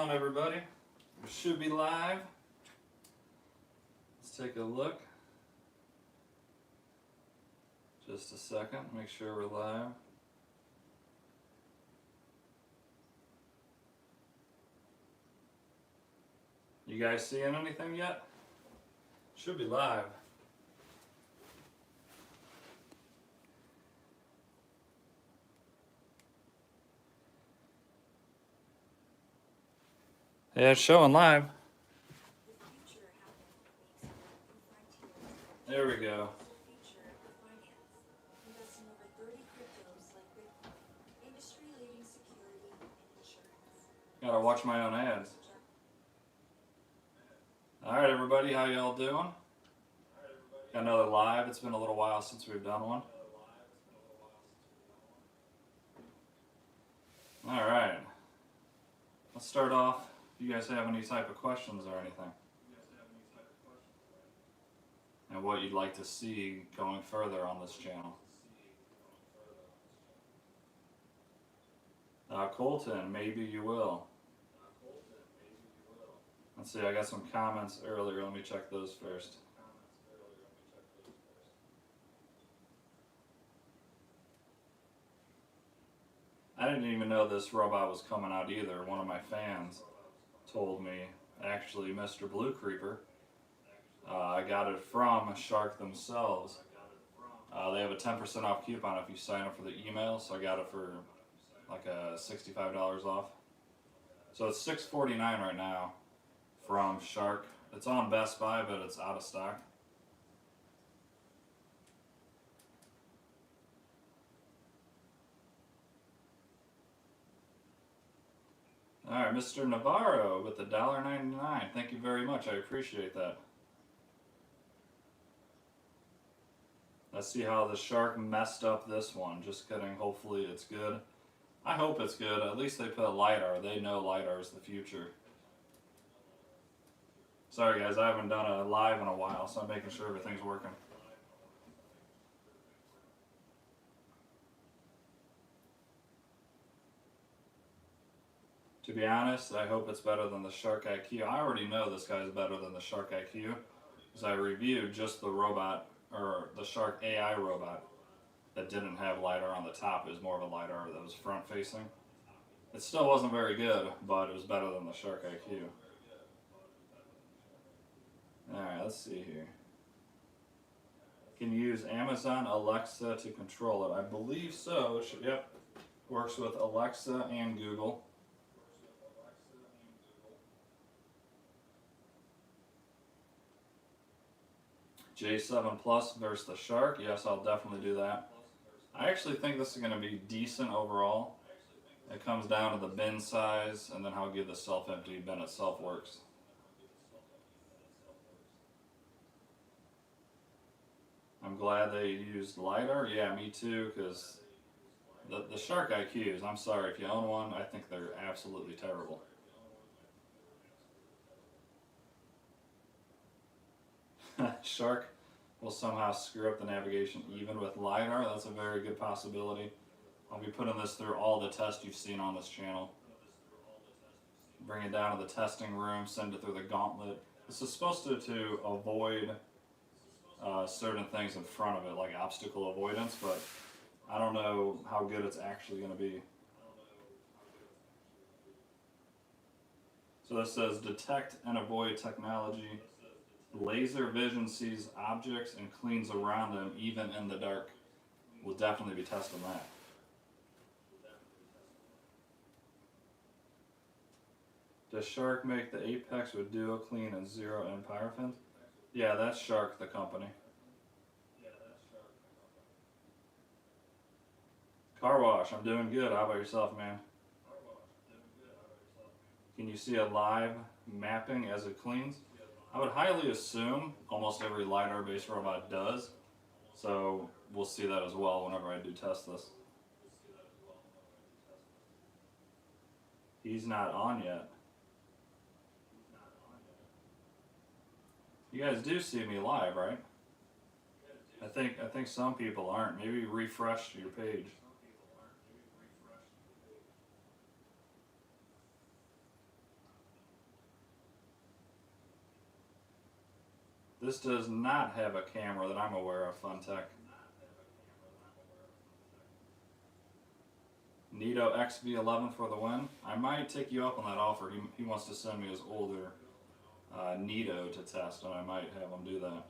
on, everybody? We should be live. Let's take a look. Just a second, make sure we're live. You guys seeing anything yet? Should be live. Yeah, it's showing live. There we go. Gotta watch my own ads. Alright everybody, how y'all doing? Got another live. It's been a little while since we've done one. Alright. Let's start off. If you guys have any type of questions or anything. And what you'd like to see going further on this channel. Colton, maybe you will. Let's see, I got some comments earlier. Let me check those first. I didn't even know this robot was coming out either. One of my fans told me, actually, Mr. Blue Creeper. I got it from Shark themselves. They have a 10% off coupon if you sign up for the email, so I got it for like $65 off. So it's $6.49 right now from Shark. It's on Best Buy, but it's out of stock. Alright, Mr. Navarro with the $1.99. Thank you very much. I appreciate that. Let's see how the Shark messed up this one. Just kidding. Hopefully it's good. I hope it's good. At least they put LIDAR. They know LIDAR is the future. Sorry guys, I haven't done a live in a while, so I'm making sure everything's working. To be honest, I hope it's better than the Shark IQ. I already know this guy's better than the Shark IQ, because I reviewed just the robot, or the Shark AI robot, that didn't have LIDAR on the top. It was more of a LIDAR that was front facing. It still wasn't very good, but it was better than the Shark IQ. Alright, let's see here. Can you use Amazon Alexa to control it? I believe so. It should, yep. Works with Alexa and Google. J7 Plus versus the Shark. Yes, I'll definitely do that. I actually think this is going to be decent overall. It comes down to the bin size and then how good the self-empty bin itself works. I'm glad they used LIDAR. Yeah, me too, because the Shark IQs, I'm sorry, if you own one, I think they're absolutely terrible. Shark will somehow screw up the navigation even with LIDAR. That's a very good possibility. I'll be putting this through all the tests you've seen on this channel. Bring it down to the testing room, send it through the gauntlet. This is supposed to avoid certain things in front of it, like obstacle avoidance, but I don't know how good it's actually going to be. So this says detect and avoid technology. Laser vision sees objects and cleans around them even in the dark. We'll definitely be testing that. Does Shark make the Apex with Duo Clean and Zero and Paraffin? Yeah, that's Shark, the company. Car wash, I'm doing good. How about yourself, man? Can you see a live mapping as it cleans? I would highly assume almost every LIDAR-based robot does, so we'll see that as well whenever I do test this. He's not on yet. You guys do see me live, right? I think some people aren't. Maybe refresh your page. This does not have a camera that I'm aware of, Funtech. Nito XV11 for the win. I might take you up on that offer. He wants to send me his older Nito to test, and I might have him do that.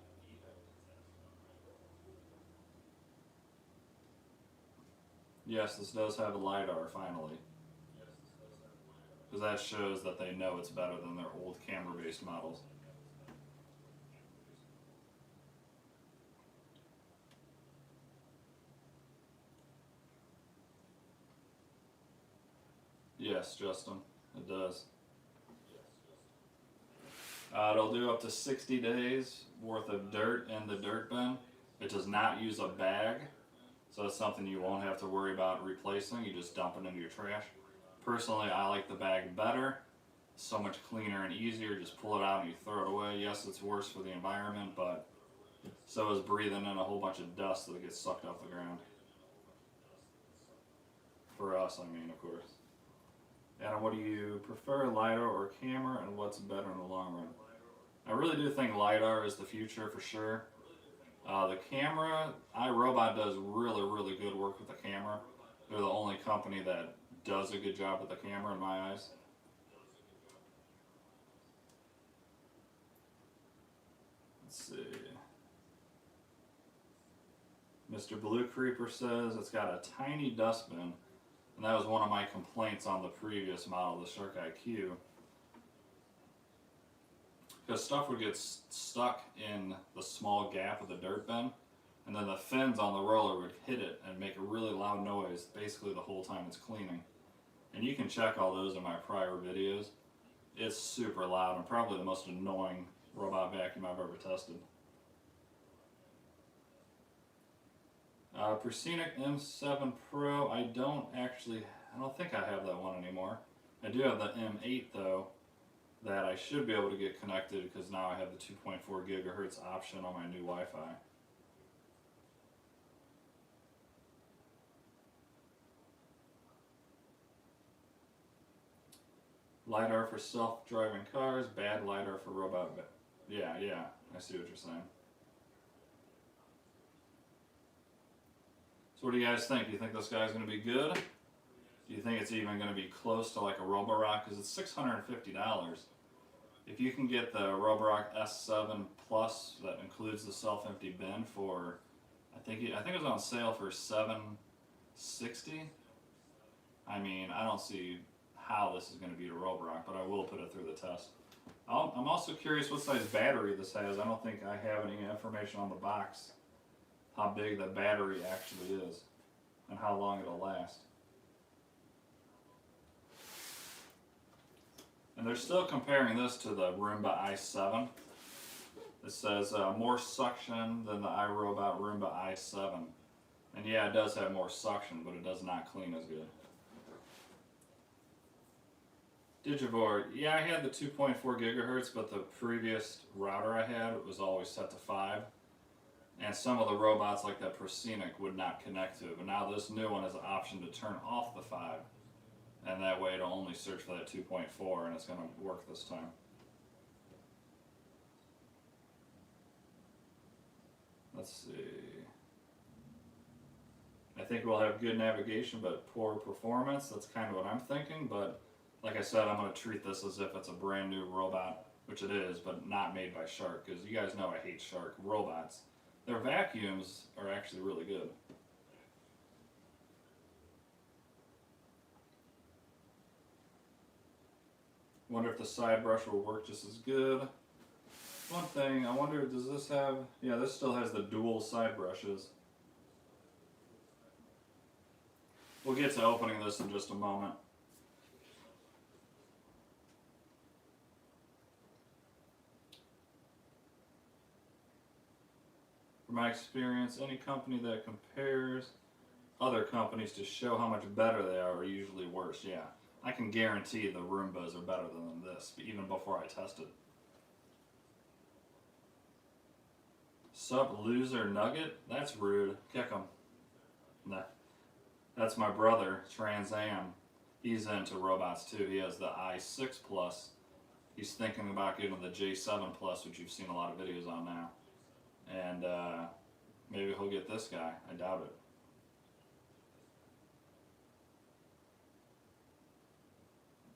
Yes, this does have a LIDAR finally. Because that shows that they know it's better than their old camera-based models. Yes, Justin, it does. It'll do up to 60 days worth of dirt in the dirt bin. It does not use a bag, so it's something you won't have to worry about replacing. You just dump it into your trash. Personally, I like the bag better. It's so much cleaner and easier. Just pull it out and you throw it away. Yes, it's worse for the environment, but so is breathing in a whole bunch of dust that gets sucked off the ground. For us, I mean, of course. And what do you prefer, LIDAR or camera, and what's better in the long run? I really do think LIDAR is the future for sure. The camera, iRobot does really good work with the camera. They're the only company that does a good job with the camera in my eyes. Let's see. Mr. Blue Creeper says it's got a tiny dustbin. And that was one of my complaints on the previous model, the Shark IQ. Because stuff would get stuck in the small gap of the dirt bin, and then the fins on the roller would hit it and make a really loud noise basically the whole time it's cleaning. And you can check all those in my prior videos. It's super loud and probably the most annoying robot vacuum I've ever tested. Persenic M7 Pro, I don't think I have that one anymore. I do have the M8 though, that I should be able to get connected because now I have the 2.4 gigahertz option on my new Wi-Fi. LIDAR for self-driving cars, bad LIDAR for robot. Yeah, I see what you're saying. So what do you guys think? Do you think this guy's going to be good? Do you think it's even going to be close to like a Roborock? Because it's $650. If you can get the Roborock S7 Plus that includes the self-empty bin for, I think it was on sale for $760. I mean, I don't see how this is going to beat a Roborock, but I will put it through the test. I'm also curious what size battery this has. I don't think I have any information on the box how big the battery actually is and how long it'll last. And they're still comparing this to the Roomba i7. It says more suction than the iRobot Roomba i7. And yeah, it does have more suction, but it does not clean as good. Digivore, yeah, I had the 2.4 gigahertz, but the previous router I had was always set to 5. And some of the robots like that Persenic would not connect to it, but now this new one has an option to turn off the 5. And that way it'll only search for that 2.4 and it's going to work this time. Let's see. I think we'll have good navigation but poor performance. That's kind of what I'm thinking, but like I said, I'm going to treat this as if it's a brand new robot, which it is, but not made by Shark, because you guys know I hate Shark robots. Their vacuums are actually really good. Wonder if the side brush will work just as good. One thing, I wonder, does this have, yeah, this still has the dual side brushes. We'll get to opening this in just a moment. From my experience, any company that compares other companies to show how much better they are usually worse. Yeah, I can guarantee the Roombas are better than this, even before I tested. Sup, loser nugget? That's rude. Kick him. Nah. That's my brother, Trans Am. He's into robots too. He has the i6 Plus, he's thinking about getting the J7 Plus, which you've seen a lot of videos on now. And maybe he'll get this guy. I doubt it.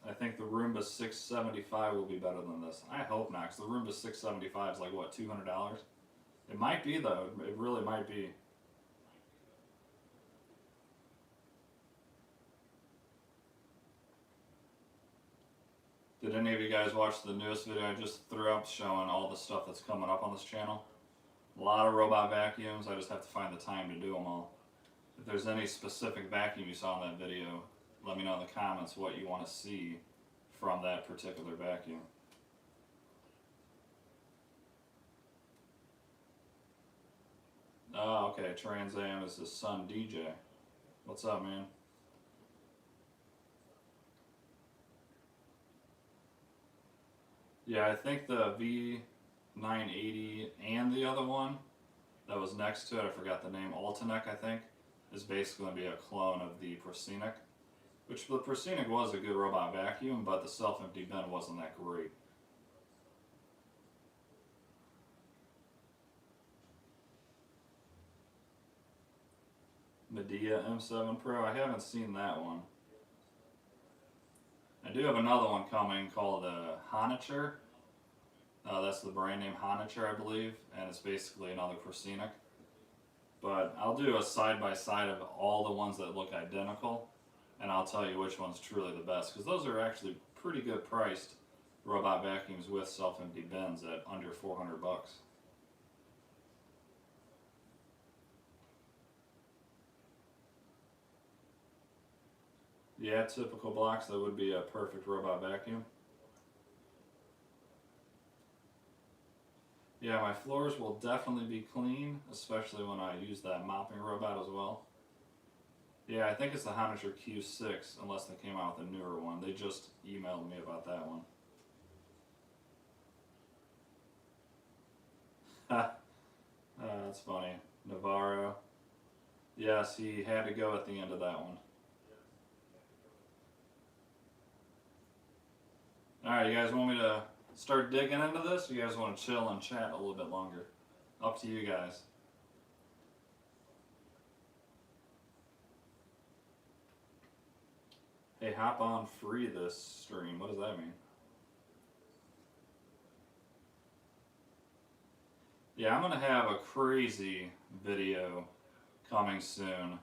I think the Roomba 675 will be better than this. I hope not, because the Roomba 675 is like, what, $200? It might be, though. It really might be. Did any of you guys watch the newest video I just threw up showing all the stuff that's coming up on this channel? A lot of robot vacuums. I just have to find the time to do them all. If there's any specific vacuum you saw in that video, let me know in the comments what you want to see from that particular vacuum. Oh, okay. Trans Am is his son, DJ. What's up, man? Yeah, I think the V980 and the other one that was next to it, I forgot the name, Altanec, I think, is basically going to be a clone of the Proscenic. Which the Proscenic was a good robot vacuum, but the self-empty bin wasn't that great. Medea M7 Pro, I haven't seen that one. I do have another one coming called Honicher. That's the brand name, Honicher, I believe, and it's basically another Proscenic. But I'll do a side-by-side of all the ones that look identical, and I'll tell you which one's truly the best, because those are actually pretty good priced robot vacuums with self-empty bins at under $400. Yeah, typical blocks, that would be a perfect robot vacuum. Yeah, my floors will definitely be clean, especially when I use that mopping robot as well. Yeah, I think it's the Honicher Q6, unless they came out with a newer one. They just emailed me about that one. That's funny. Navarro. Yes, he had to go at the end of that one. Alright, you guys want me to start digging into this? Or you guys want to chill and chat a little bit longer? Up to you guys. Hey, hop on free this stream. What does that mean? Yeah, I'm going to have a crazy video coming soon.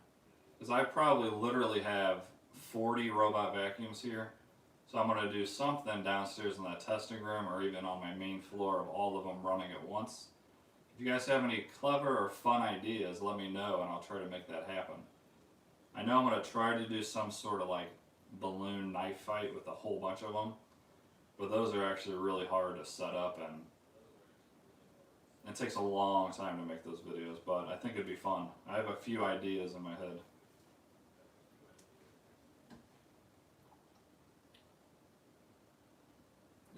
Because I probably literally have 40 robot vacuums here. So I'm going to do something downstairs in that testing room or even on my main floor of all of them running at once. If you guys have any clever or fun ideas, let me know and I'll try to make that happen. I know I'm going to try to do some sort of like balloon knife fight with a whole bunch of them. But those are actually really hard to set up and it takes a long time to make those videos, but I think it'd be fun. I have a few ideas in my head.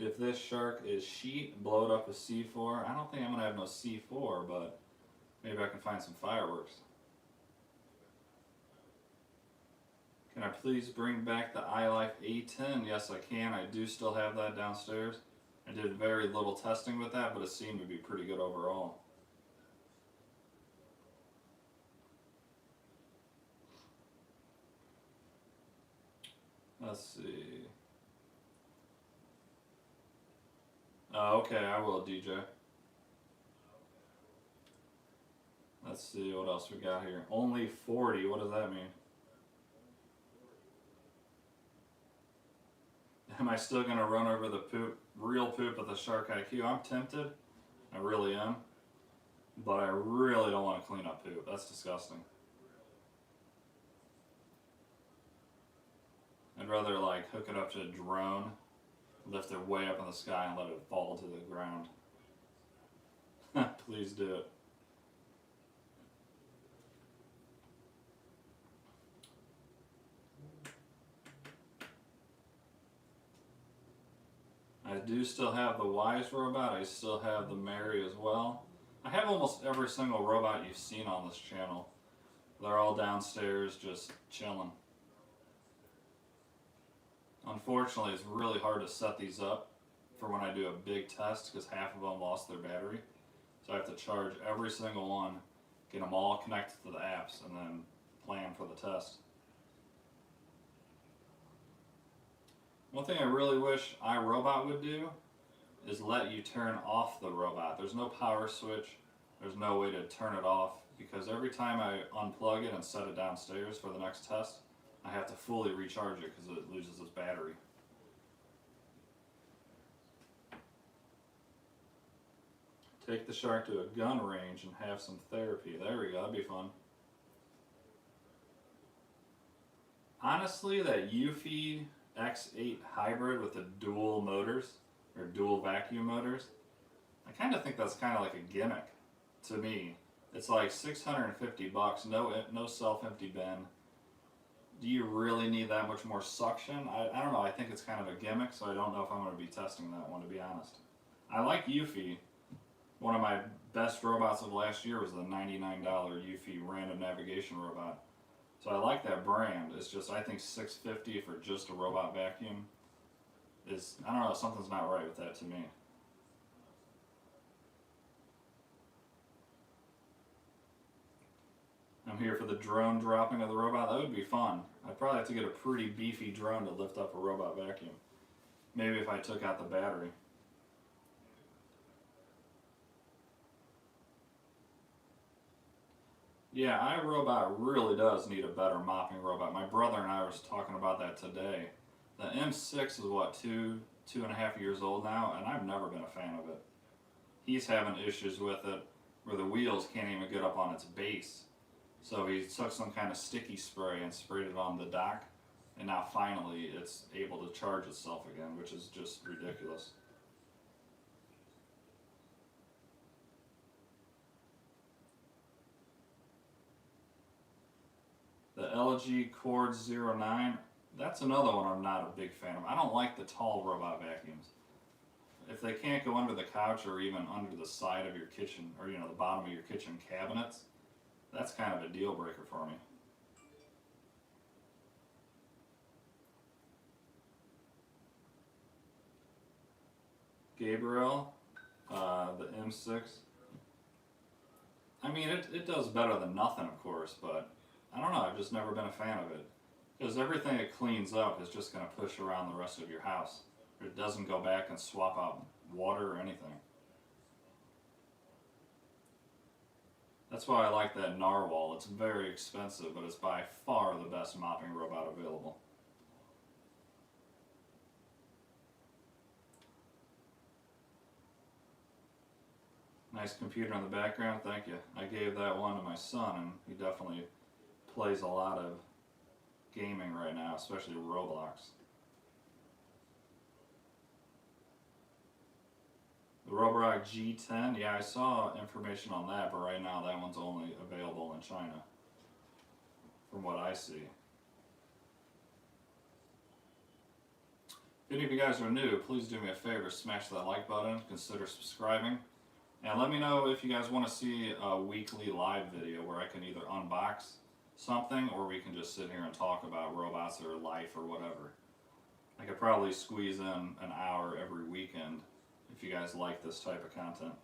If this shark is sheet, blow it up with C4. I don't think I'm going to have no C4, but maybe I can find some fireworks. Can I please bring back the iLife A10? Yes, I can. I do still have that downstairs. I did very little testing with that, but it seemed to be pretty good overall. Let's see. Okay, I will, DJ. Let's see what else we got here. Only 40, what does that mean? Am I still going to run over the poop, real poop at the Shark IQ? I'm tempted. I really am. But I really don't want to clean up poop. That's disgusting. I'd rather like hook it up to a drone, lift it way up in the sky and let it fall to the ground. Please do it. I do still have the Wise robot. I still have the Mary as well. I have almost every single robot you've seen on this channel. They're all downstairs just chilling. Unfortunately, it's really hard to set these up for when I do a big test because half of them lost their battery. So I have to charge every single one, get them all connected to the apps, and then plan for the test. One thing I really wish iRobot would do is let you turn off the robot. There's no power switch, there's no way to turn it off, because every time I unplug it and set it downstairs for the next test, I have to fully recharge it because it loses its battery. Take the shark to a gun range and have some therapy. There we go, that'd be fun. Honestly, that Eufy X8 hybrid with the dual motors, or dual vacuum motors, I kind of think that's kind of like a gimmick to me. It's like $650, no self-empty bin. Do you really need that much more suction? I don't know, I think it's kind of a gimmick, so I don't know if I'm going to be testing that one, to be honest. I like Eufy. One of my best robots of last year was the $99 Eufy random navigation robot. So I like that brand. It's just, I think $650 for just a robot vacuum is, I don't know, something's not right with that to me. I'm here for the drone dropping of the robot. That would be fun. I'd probably have to get a pretty beefy drone to lift up a robot vacuum. Maybe if I took out the battery. Yeah, iRobot really does need a better mopping robot. My brother and I were talking about that today. The M6 is what, two and a half years old now, and I've never been a fan of it. He's having issues with it where the wheels can't even get up on its base. So he took some kind of sticky spray and sprayed it on the dock, and now finally it's able to charge itself again, which is just ridiculous. The LG Cord 09, that's another one I'm not a big fan of. I don't like the tall robot vacuums. If they can't go under the couch or even under the side of your kitchen, or the bottom of your kitchen cabinets, that's kind of a deal breaker for me. Gabriel, the M6. I mean, it does better than nothing, of course, but I don't know, I've just never been a fan of it. Because everything it cleans up is just going to push around the rest of your house. It doesn't go back and swap out water or anything. That's why I like that Narwhal. It's very expensive, but it's by far the best mopping robot available. Nice computer in the background, thank you. I gave that one to my son, and he definitely plays a lot of gaming right now, especially Roblox. The Roborock G10, yeah, I saw information on that, but right now that one's only available in China, from what I see. If any of you guys are new, please do me a favor, smash that like button, consider subscribing, and let me know if you guys want to see a weekly live video where I can either unbox something or we can just sit here and talk about robots or life or whatever. I could probably squeeze in an hour every weekend if you guys like this type of content.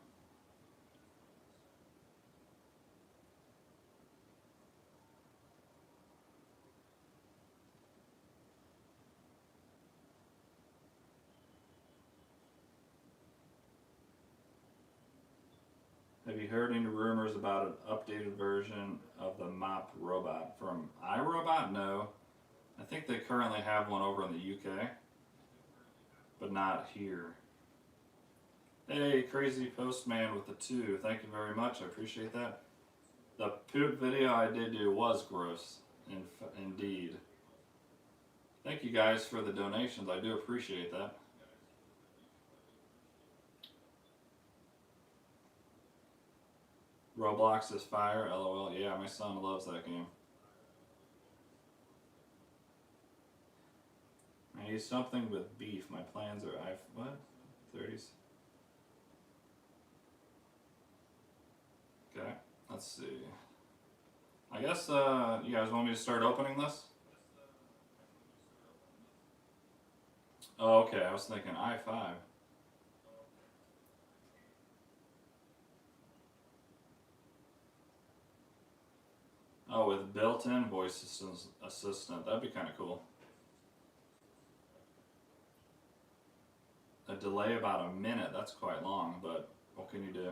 Have you heard any rumors about an updated version of the mop robot from iRobot? No. I think they currently have one over in the UK, but not here. Hey, Crazy Postman with the 2, thank you very much, I appreciate that. The poop video I did do was gross, indeed. Thank you guys for the donations, I do appreciate that. Roblox is fire, lol. Yeah, my son loves that game. I need something with beef. My plans are what? 30s. Okay, let's see. I guess you guys want me to start opening this? Oh, okay, I was thinking i5. Oh, with built-in voice assistant. That'd be kind of cool. A delay about a minute. That's quite long, but what can you do?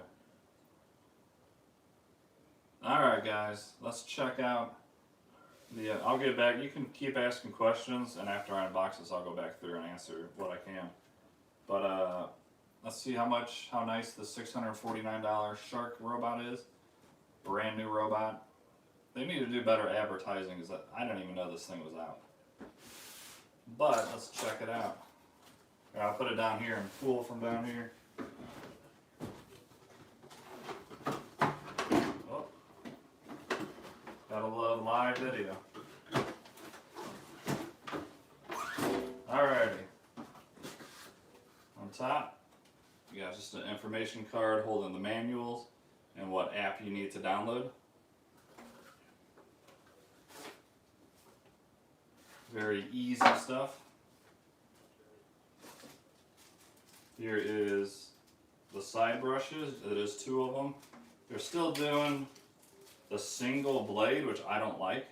Alright guys, let's check out the, I'll get back, you can keep asking questions, and after I unbox this I'll go back through and answer what I can. But let's see how nice the $649 Shark robot is. Brand new robot. They need to do better advertising, because I didn't even know this thing was out. But let's check it out. I'll put it down here and pull from down here. Oh. Gotta love live video. Alrighty. On top, you got just an information card holding the manuals and what app you need to download. Very easy stuff. Here is the side brushes. It is 2 of them. They're still doing the single blade, which I don't like.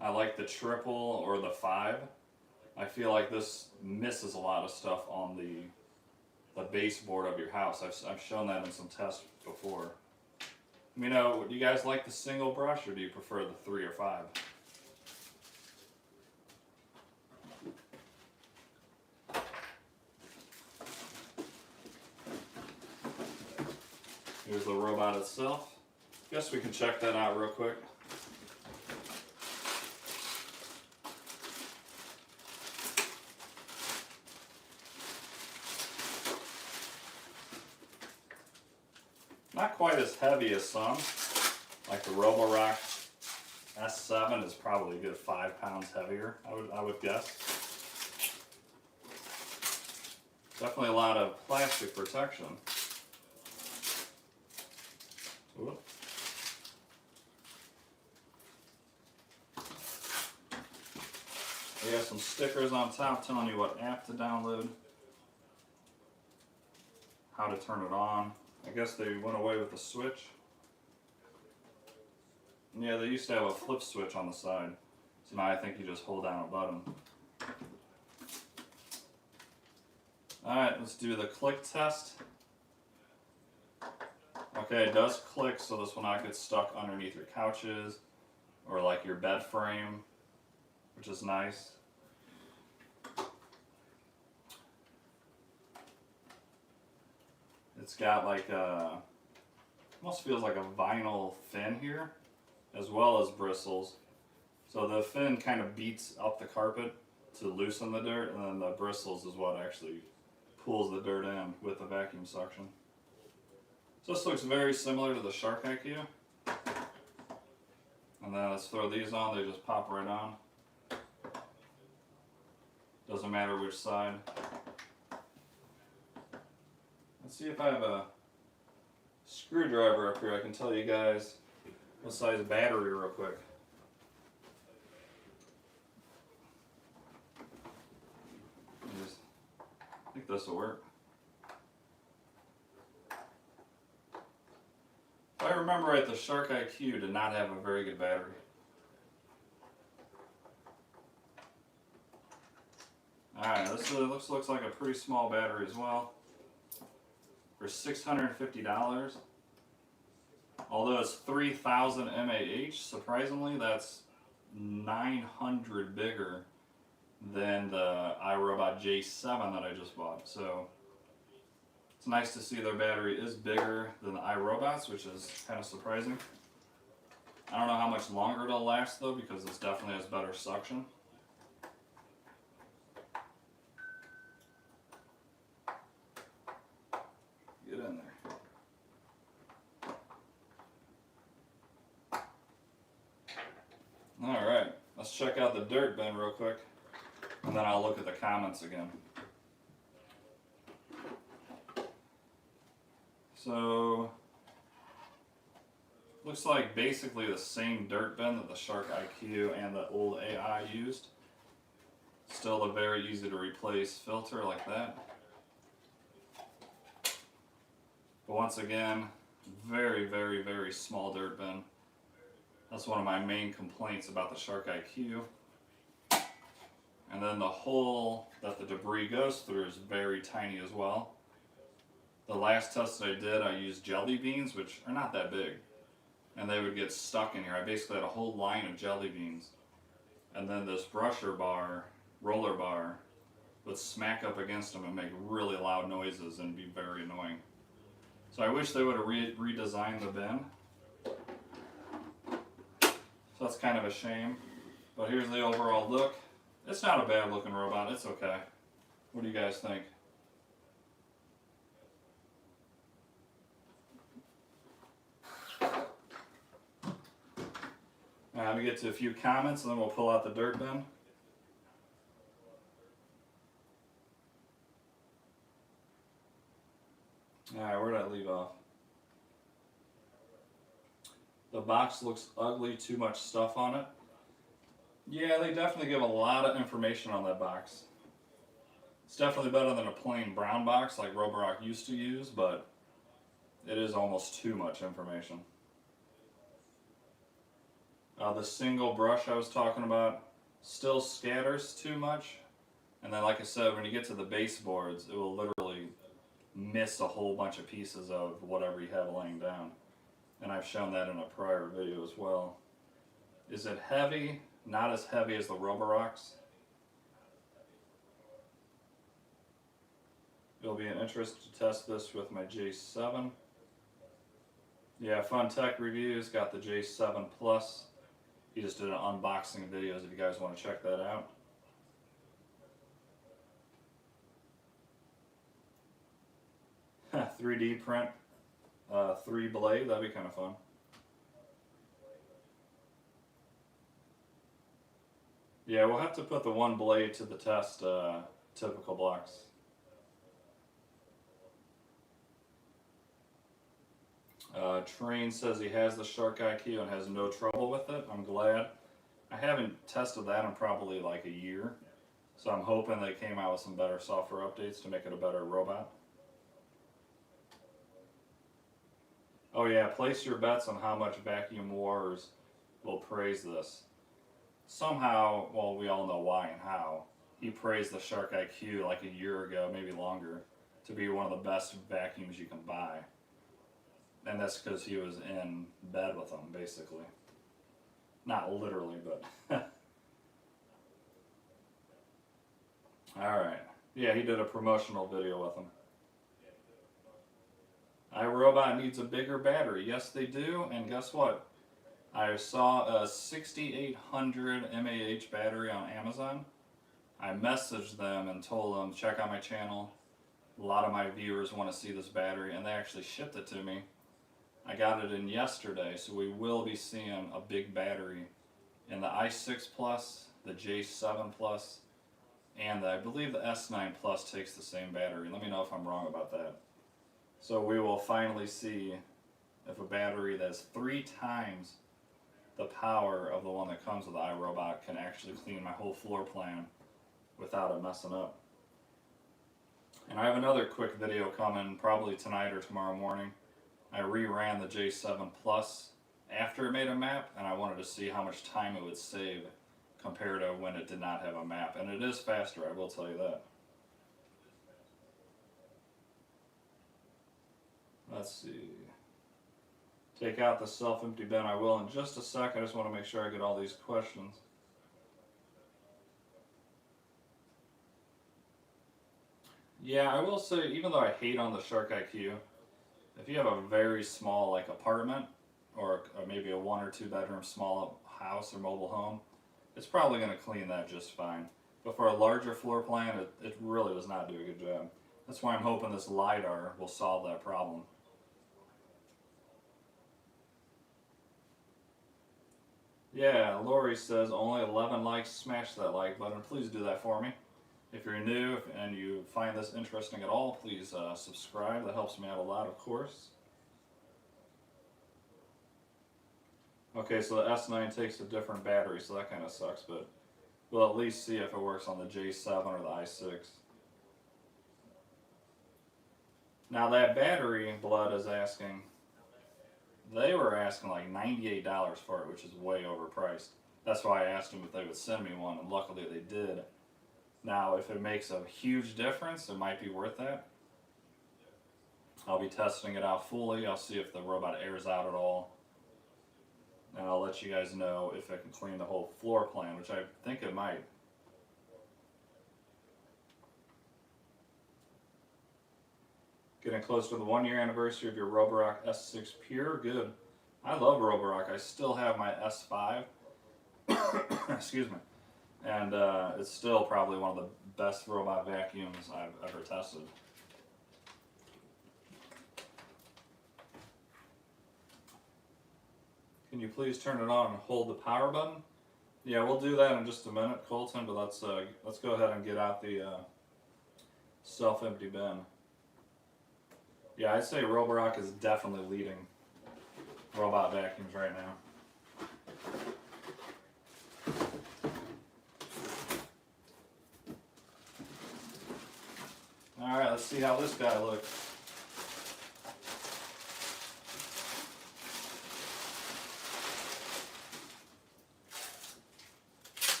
I like the triple or the 5. I feel like this misses a lot of stuff on the baseboard of your house. I've shown that in some tests before. You know, do you guys like the single brush, or do you prefer the 3 or 5? Here's the robot itself. Guess we can check that out real quick. Not quite as heavy as some, like the Roborock S7 is probably a good 5 pounds heavier, I would guess. Definitely a lot of plastic protection. Ooh. We have some stickers on top telling you what app to download, how to turn it on. I guess they went away with the switch. Yeah, they used to have a flip switch on the side, so now I think you just hold down a button. Alright, let's do the click test. Okay, it does click, so this will not get stuck underneath your couches or like your bed frame, which is nice. It's got like a, almost feels like a vinyl fin here, as well as bristles. So the fin kind of beats up the carpet to loosen the dirt, and then the bristles is what actually pulls the dirt in with the vacuum suction. So this looks very similar to the Shark IQ. And then let's throw these on, they just pop right on. Doesn't matter which side. Let's see if I have a screwdriver up here. I can tell you guys what size battery real quick. I think this will work. If I remember right, the Shark IQ did not have a very good battery. Alright, this looks like a pretty small battery as well. For $650. Although it's 3000 mAh, surprisingly that's 900 bigger than the iRobot J7 that I just bought. So it's nice to see their battery is bigger than the iRobot's, which is kind of surprising. I don't know how much longer it'll last though, because this definitely has better suction. Get in there. Alright, let's check out the dirt bin real quick, and then I'll look at the comments again. So, looks like basically the same dirt bin that the Shark IQ and the old AI used. Still a very easy to replace filter like that. But once again, very, very, very small dirt bin. That's one of my main complaints about the Shark IQ. And then the hole that the debris goes through is very tiny as well. The last test that I did, I used jelly beans, which are not that big. And they would get stuck in here. I basically had a whole line of jelly beans. And then this roller bar, would smack up against them and make really loud noises and be very annoying. So I wish they would have redesigned the bin. So that's kind of a shame. But here's the overall look. It's not a bad looking robot, it's okay. What do you guys think? Let me get to a few comments and then we'll pull out the dirt bin. Alright, where did I leave off? The box looks ugly, too much stuff on it. Yeah, they definitely give a lot of information on that box. It's definitely better than a plain brown box like Roborock used to use, but it is almost too much information. The single brush I was talking about still scatters too much. And then like I said, when you get to the baseboards, it will literally miss a whole bunch of pieces of whatever you have laying down. And I've shown that in a prior video as well. Is it heavy? Not as heavy as the Roborocks. It'll be an interest to test this with my J7. Yeah, Fun Tech Reviews got the J7 Plus. He just did an unboxing videos if you guys want to check that out. Huh, 3D print 3 blade, that'd be kind of fun. Yeah, we'll have to put the 1 blade to the test, typical blocks. Train says he has the Shark IQ and has no trouble with it. I'm glad. I haven't tested that in probably like a year, so I'm hoping they came out with some better software updates to make it a better robot. Oh yeah, place your bets on how much Vacuum Wars will praise this. Somehow, well, we all know why and how, he praised the Shark IQ like a year ago, maybe longer, to be one of the best vacuums you can buy. And that's because he was in bed with them, basically. Not literally, but... Alright. Yeah, he did a promotional video with them. iRobot needs a bigger battery. Yes, they do, and guess what? I saw a 6800 mAh battery on Amazon. I messaged them and told them, check out my channel. A lot of my viewers want to see this battery, and they actually shipped it to me. I got it in yesterday, so we will be seeing a big battery in the i6 Plus, the J7 Plus, and I believe the S9 Plus takes the same battery. Let me know if I'm wrong about that. So we will finally see if a battery that's 3 times the power of the one that comes with the iRobot can actually clean my whole floor plan without it messing up. And I have another quick video coming probably tonight or tomorrow morning. I reran the J7 Plus after it made a map, and I wanted to see how much time it would save compared to when it did not have a map. And it is faster, I will tell you that. Let's see. Take out the self-empty bin. I will in just a sec. I just want to make sure I get all these questions. Yeah, I will say, even though I hate on the Shark IQ, if you have a very small like apartment or maybe a 1 or 2 bedroom small house or mobile home, it's probably going to clean that just fine. But for a larger floor plan, it really does not do a good job. That's why I'm hoping this LIDAR will solve that problem. Yeah, Lori says only 11 likes. Smash that like button. Please do that for me. If you're new and you find this interesting at all, please subscribe. That helps me out a lot, of course. Okay, so the S9 takes a different battery, so that kind of sucks, but we'll at least see if it works on the J7 or the i6. Now that battery, Blood is asking, they were asking like $98 for it, which is way overpriced. That's why I asked them if they would send me one, and luckily they did. Now, if it makes a huge difference, it might be worth that. I'll be testing it out fully. I'll see if the robot airs out at all. And I'll let you guys know if it can clean the whole floor plan, which I think it might. Getting close to the 1-year anniversary of your Roborock S6 Pure. Good. I love Roborock. I still have my S5. Excuse me. And it's still probably one of the best robot vacuums I've ever tested. Can you please turn it on and hold the power button? Yeah, we'll do that in just a minute, Colton, but let's go ahead and get out the self-empty bin. Yeah, I'd say Roborock is definitely leading robot vacuums right now. Alright, let's see how this guy looks.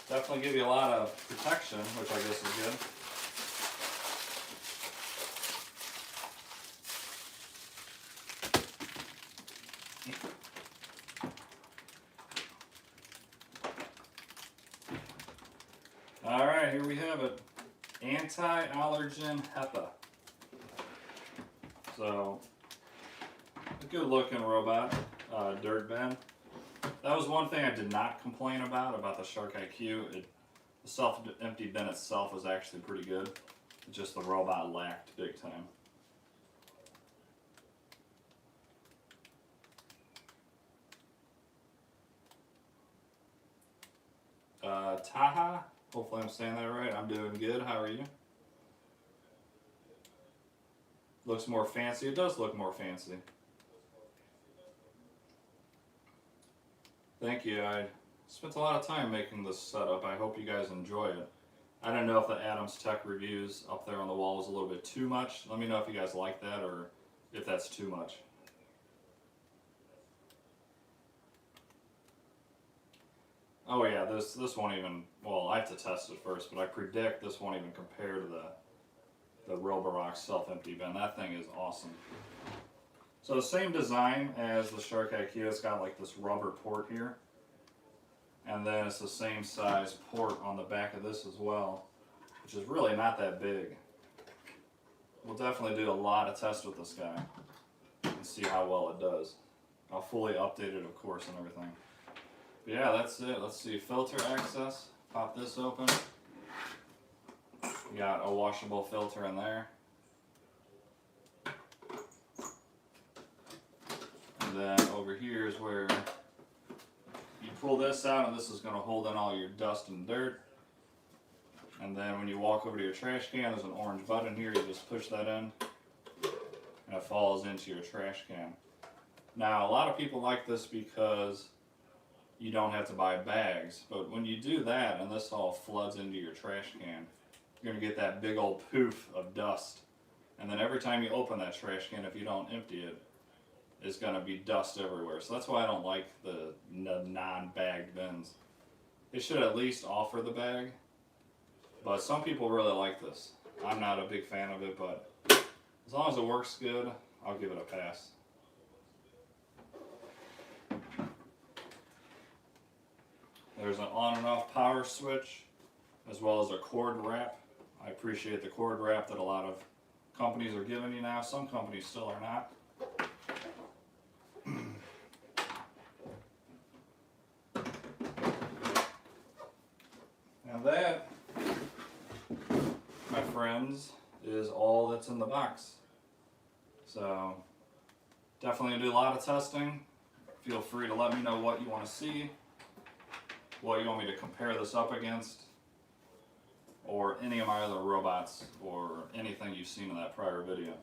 Definitely give you a lot of protection, which I guess is good. Alright, here we have it. Anti-allergen HEPA. So, a good looking robot, dirt bin. That was one thing I did not complain about the Shark IQ. The self-empty bin itself was actually pretty good. Just the robot lacked big time. Taha, hopefully I'm saying that right. I'm doing good. How are you? Looks more fancy. It does look more fancy. Thank you. I spent a lot of time making this setup. I hope you guys enjoy it. I don't know if the Adams Tech reviews up there on the wall is a little bit too much. Let me know if you guys like that or if that's too much. Oh yeah, this won't even, well, I have to test it first, but I predict this won't even compare to the Roborock self-empty bin. That thing is awesome. So the same design as the Shark IQ, it's got like this rubber port here. And then it's the same size port on the back of this as well, which is really not that big. We'll definitely do a lot of tests with this guy and see how well it does. I'll fully update it, of course, and everything. But yeah, that's it. Let's see, filter access. Pop this open. You got a washable filter in there. And then over here is where you pull this out, and this is going to hold in all your dust and dirt. And then when you walk over to your trash can, there's an orange button here. You just push that in, and it falls into your trash can. Now, a lot of people like this because you don't have to buy bags. But when you do that, and this all floods into your trash can, you're going to get that big old poof of dust. And then every time you open that trash can, if you don't empty it, it's going to be dust everywhere. So that's why I don't like the non-bagged bins. They should at least offer the bag. But some people really like this. I'm not a big fan of it, but as long as it works good, I'll give it a pass. There's an on and off power switch, as well as a cord wrap. I appreciate the cord wrap that a lot of companies are giving you now. Some companies still are not. And that, my friends, is all that's in the box. So definitely gonna do a lot of testing. Feel free to let me know what you want to see, what you want me to compare this up against, or any of my other robots, or anything you've seen in that prior video.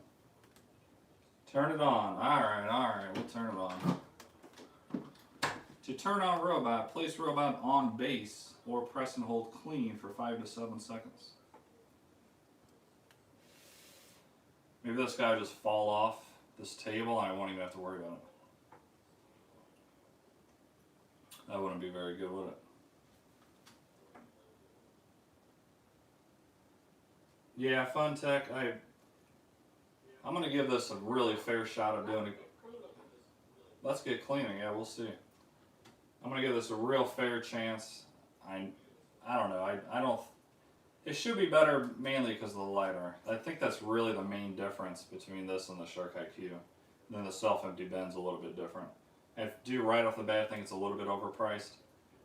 Turn it on. Alright, we'll turn it on. To turn on robot, place robot on base or press and hold clean for 5 to 7 seconds. Maybe this guy will just fall off this table and I won't even have to worry about it. That wouldn't be very good, would it? Yeah, Fun Tech, I'm going to give this a really fair shot of doing it. Let's get cleaning, yeah, we'll see. I'm going to give this a real fair chance. I don't know, I don't, it should be better mainly because of the LIDAR. I think that's really the main difference between this and the Shark IQ. And then the self-empty bin's a little bit different. I do right off the bat, I think it's a little bit overpriced.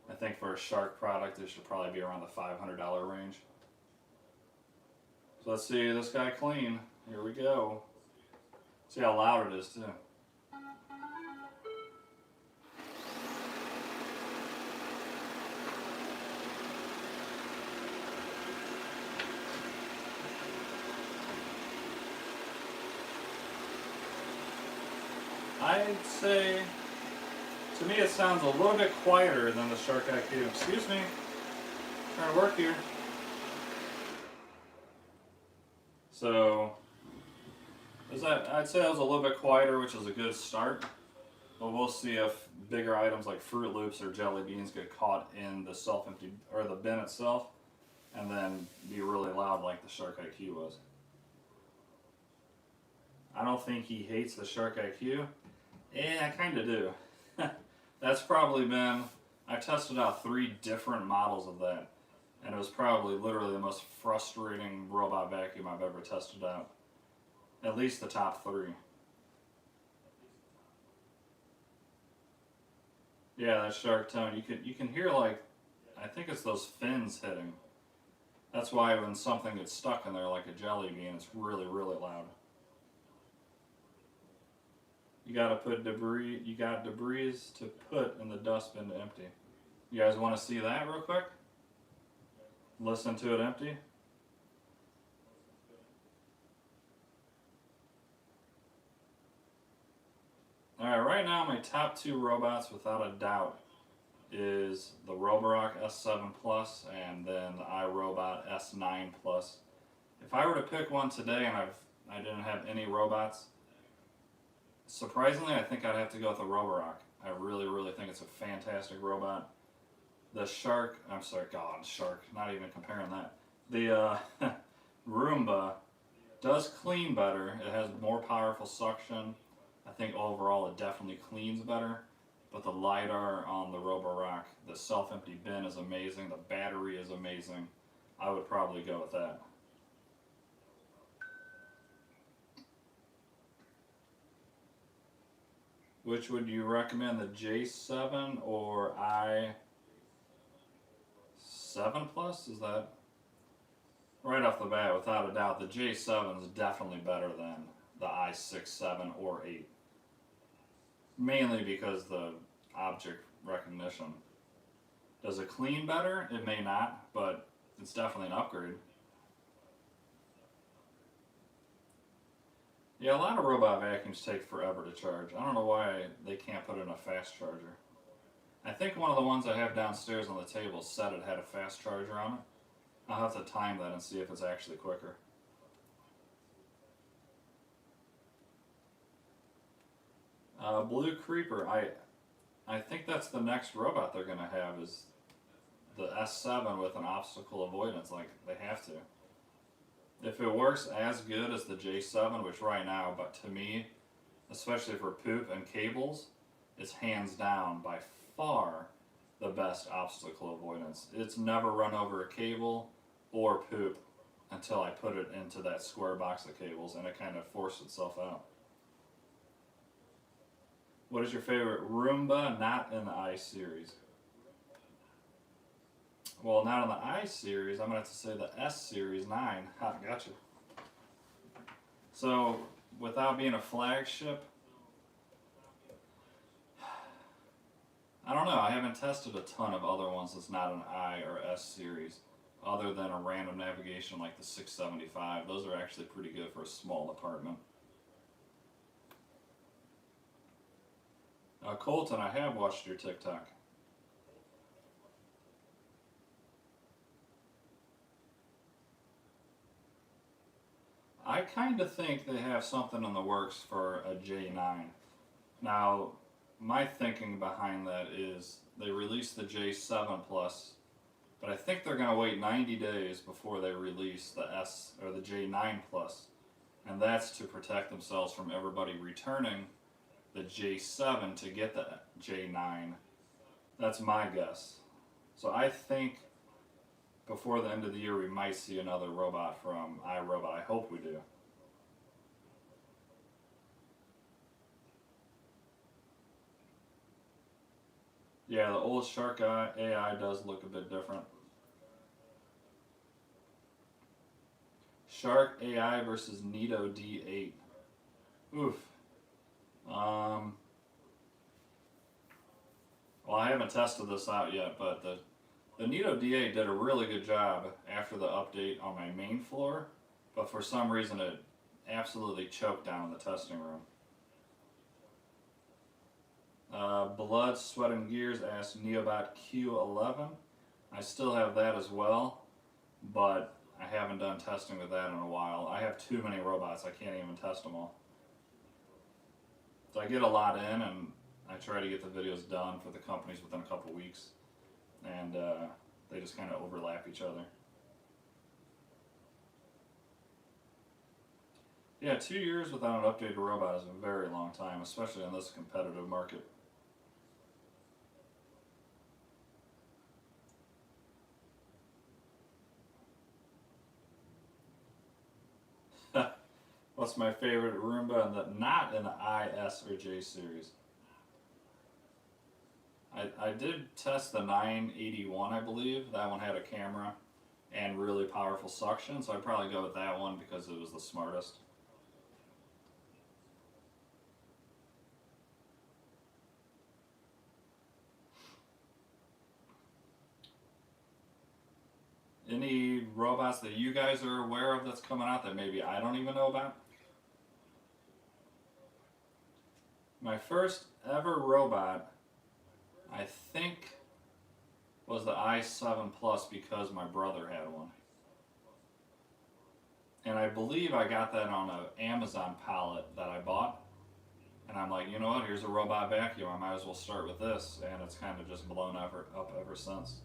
I think for a Shark product, it should probably be around the $500 range. So let's see this guy clean. Here we go. See how loud it is too. I'd say, to me it sounds a little bit quieter than the Shark IQ. Excuse me, trying to work here. So, I'd say it was a little bit quieter, which is a good start. But we'll see if bigger items like Fruit Loops or jelly beans get caught in the self-empty, or the bin itself, and then be really loud like the Shark IQ was. I don't think he hates the Shark IQ. Yeah, I kind of do. That's probably been, I tested out 3 different models of that, and it was probably literally the most frustrating robot vacuum I've ever tested out. At least the top 3. Yeah, that shark tone. You can hear, like, I think it's those fins hitting. That's why when something gets stuck in there like a jelly bean, it's really, really loud. You gotta put debris, you got debris to put in the dustbin to empty. You guys wanna see that real quick? Listen to it empty. Alright, right now my top 2 robots without a doubt is the Roborock S7 Plus and then the iRobot S9 Plus. If I were to pick one today and I didn't have any robots, surprisingly, I think I'd have to go with the Roborock. I really, really think it's a fantastic robot. The Shark, I'm sorry, God, Shark, not even comparing that. The Roomba does clean better. It has more powerful suction. I think overall it definitely cleans better. But the LIDAR on the Roborock, the self-empty bin is amazing. The battery is amazing. I would probably go with that. Which would you recommend, the J7 or i7 Plus? Is that right off the bat? Without a doubt, the J7 is definitely better than the i6, 7, or 8. Mainly because the object recognition. Does it clean better? It may not, but it's definitely an upgrade. Yeah, a lot of robot vacuums take forever to charge. I don't know why they can't put in a fast charger. I think one of the ones I have downstairs on the table said it had a fast charger on it. I'll have to time that and see if it's actually quicker. Blue Creeper, I think that's the next robot they're going to have, is the S7 with an obstacle avoidance, like they have to. If it works as good as the J7, which right now, but to me, especially for poop and cables, it's hands down by far the best obstacle avoidance. It's never run over a cable or poop until I put it into that square box of cables, and it kind of forced itself out. What is your favorite Roomba? Not in the I series. Well, not in the I series. I'm going to have to say the S series 9. Ha, gotcha. So, without being a flagship, I don't know. I haven't tested a ton of other ones that's not an I or S series, other than a random navigation like the 675. Those are actually pretty good for a small apartment. Colton, I have watched your TikTok. I kind of think they have something in the works for a J9. Now, my thinking behind that is they released the J7 Plus, but I think they're going to wait 90 days before they release the S or the J9 Plus, and that's to protect themselves from everybody returning the J7 to get the J9. That's my guess. So I think before the end of the year we might see another robot from iRobot. I hope we do. Yeah, the old Shark AI does look a bit different. Shark AI versus Nito D8. Oof. Well, I haven't tested this out yet, but the Nito D8 did a really good job after the update on my main floor, but for some reason it absolutely choked down in the testing room. Blood, Sweat and Gears asked Neobot Q11. I still have that as well, but I haven't done testing with that in a while. I have too many robots, I can't even test them all. So I get a lot in, and I try to get the videos done for the companies within a couple weeks, and they just kind of overlap each other. Yeah, 2 years without an updated robot is a very long time, especially in this competitive market. What's my favorite Roomba not in the I, S, or J series? I did test the 981, I believe. That one had a camera and really powerful suction, so I'd probably go with that one because it was the smartest. Any robots that you guys are aware of that's coming out that maybe I don't even know about? My first ever robot, I think, was the i7 Plus because my brother had one. And I believe I got that on an Amazon pallet that I bought. And I'm like, you know what, here's a robot vacuum, I might as well start with this. And it's kind of just blown up ever since.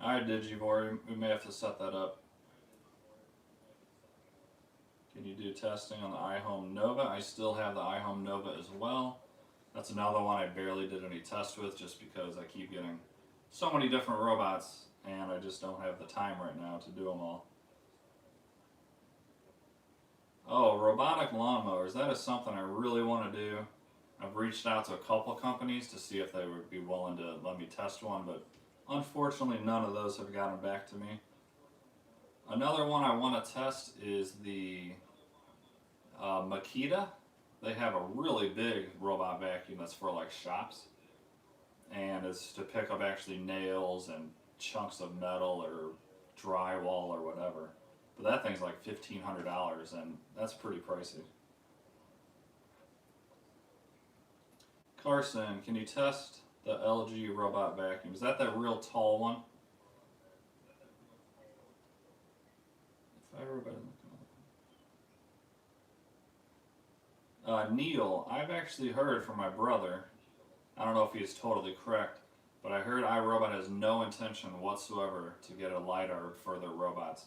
Alright, Digivore, we may have to set that up. Can you do testing on the iHome Nova? I still have the iHome Nova as well. That's another one I barely did any tests with just because I keep getting so many different robots and I just don't have the time right now to do them all. Oh, robotic lawnmowers. That is something I really want to do. I've reached out to a couple companies to see if they would be willing to let me test one, but unfortunately none of those have gotten back to me. Another one I want to test is the Makita. They have a really big robot vacuum that's for like shops, and it's to pick up actually nails and chunks of metal or drywall or whatever. But that thing's like $1,500 and that's pretty pricey. Carson, can you test the LG robot vacuum? Is that real tall one? If I ever Neil, I've actually heard from my brother, I don't know if he's totally correct, but I heard iRobot has no intention whatsoever to get a LIDAR for their robots.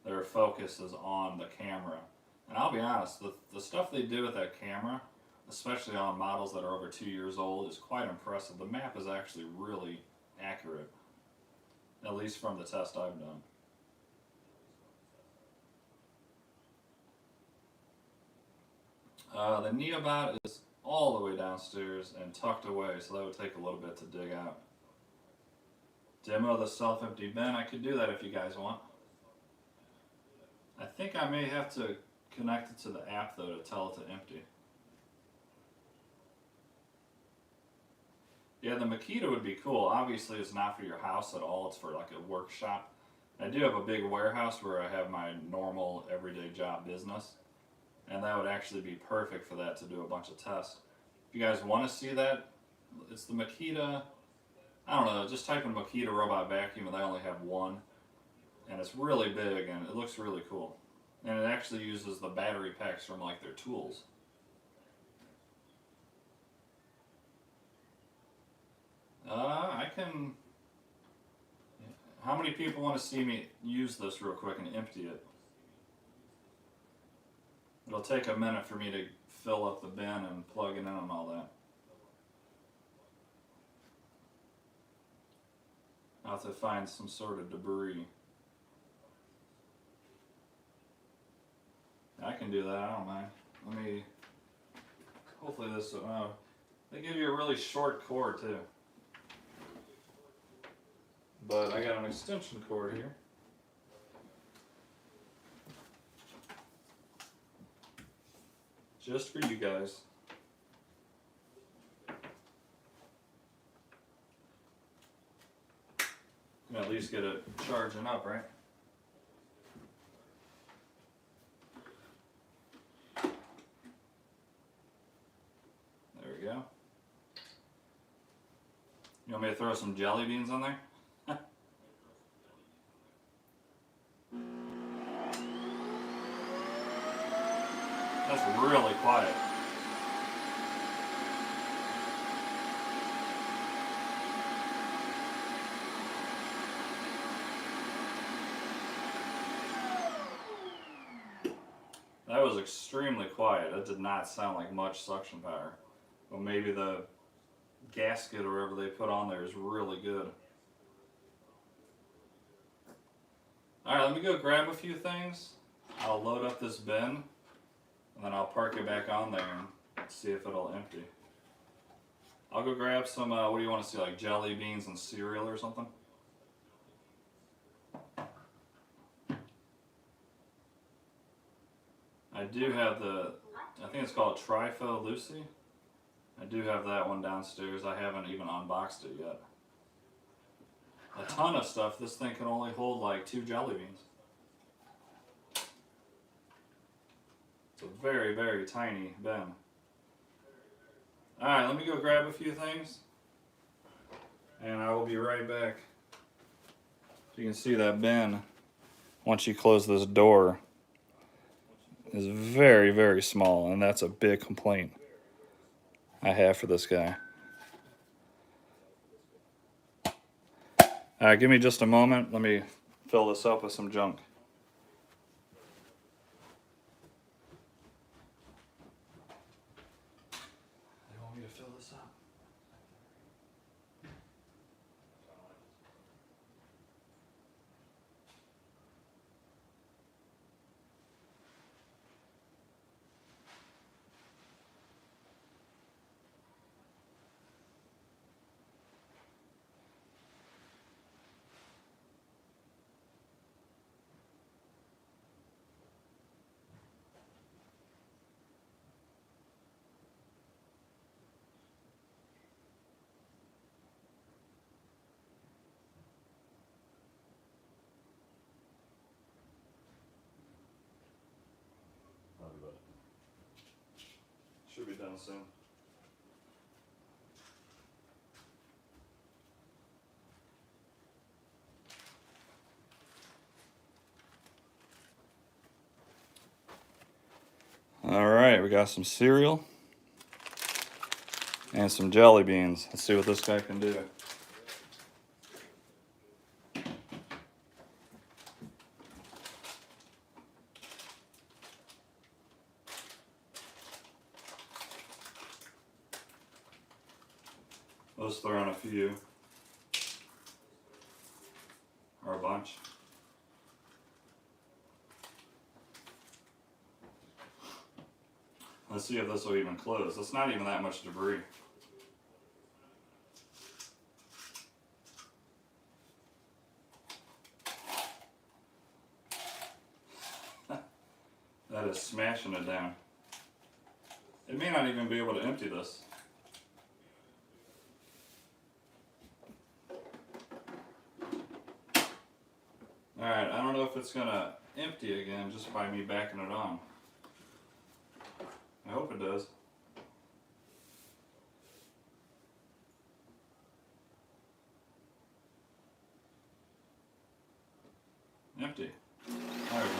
Their focus is on the camera. And I'll be honest, the stuff they do with that camera, especially on models that are over 2 years old, is quite impressive. The map is actually really accurate, at least from the test I've done. The Neobot is all the way downstairs and tucked away, so that would take a little bit to dig out. Demo the self-empty bin. I could do that if you guys want. I think I may have to connect it to the app though to tell it to empty. Yeah, the Makita would be cool. Obviously it's not for your house at all, it's for like a workshop. I do have a big warehouse where I have my normal everyday job business, and that would actually be perfect for that, to do a bunch of tests. If you guys want to see that, it's the Makita. I don't know. Just type in Makita robot vacuum, and they only have one, and it's really big and it looks really cool. And it actually uses the battery packs from like their tools. I can. How many people want to see me use this real quick and empty it? It'll take a minute for me to fill up the bin and plug it in and all that. I'll have to find some sort of debris. I can do that, I don't mind. Let me, hopefully this, they give you a really short cord too. But I got an extension cord here. Just for you guys. Can at least get it charging up, right? There we go. You want me to throw some jelly beans on there? That's really quiet. That was extremely quiet. That did not sound like much suction power. But maybe the gasket or whatever they put on there is really good. Alright, let me go grab a few things. I'll load up this bin. And then I'll park it back on there and see if it'll empty. I'll go grab some, what do you want to see, like jelly beans and cereal or something? I do have the, I think it's called Trifo Lucy. I do have that one downstairs. I haven't even unboxed it yet. A ton of stuff. This thing can only hold like 2 jelly beans. It's a very, very tiny bin. Alright, let me go grab a few things. And I will be right back. You can see that bin, once you close this door, is very, very small. And that's a big complaint I have for this guy. Alright, give me just a moment. Let me fill this up with some junk. Fill this up. Should be done soon. All right, we got some cereal and some jelly beans. Let's see what this guy can do. Let's throw in a few, or a bunch. Let's see if this will even close. It's not even that much debris. That is smashing it down. It may not even be able to empty this. Alright, I don't know if it's gonna empty again just by me backing it on. I hope it does. empty. There we go.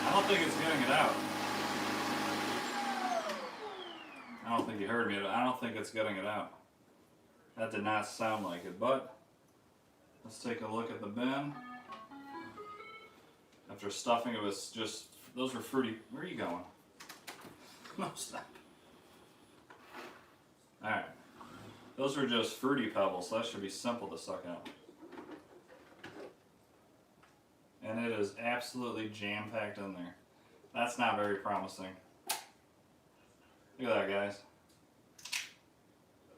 I don't think it's getting it out. I don't think you heard me. I don't think it's getting it out. That did not sound like it, but let's take a look at the bin. After stuffing it was just, those were fruity. Where are you going? No, stop. Alright. Those were just fruity pebbles, so that should be simple to suck out. And it is absolutely jam-packed in there. That's not very promising. Look at that, guys.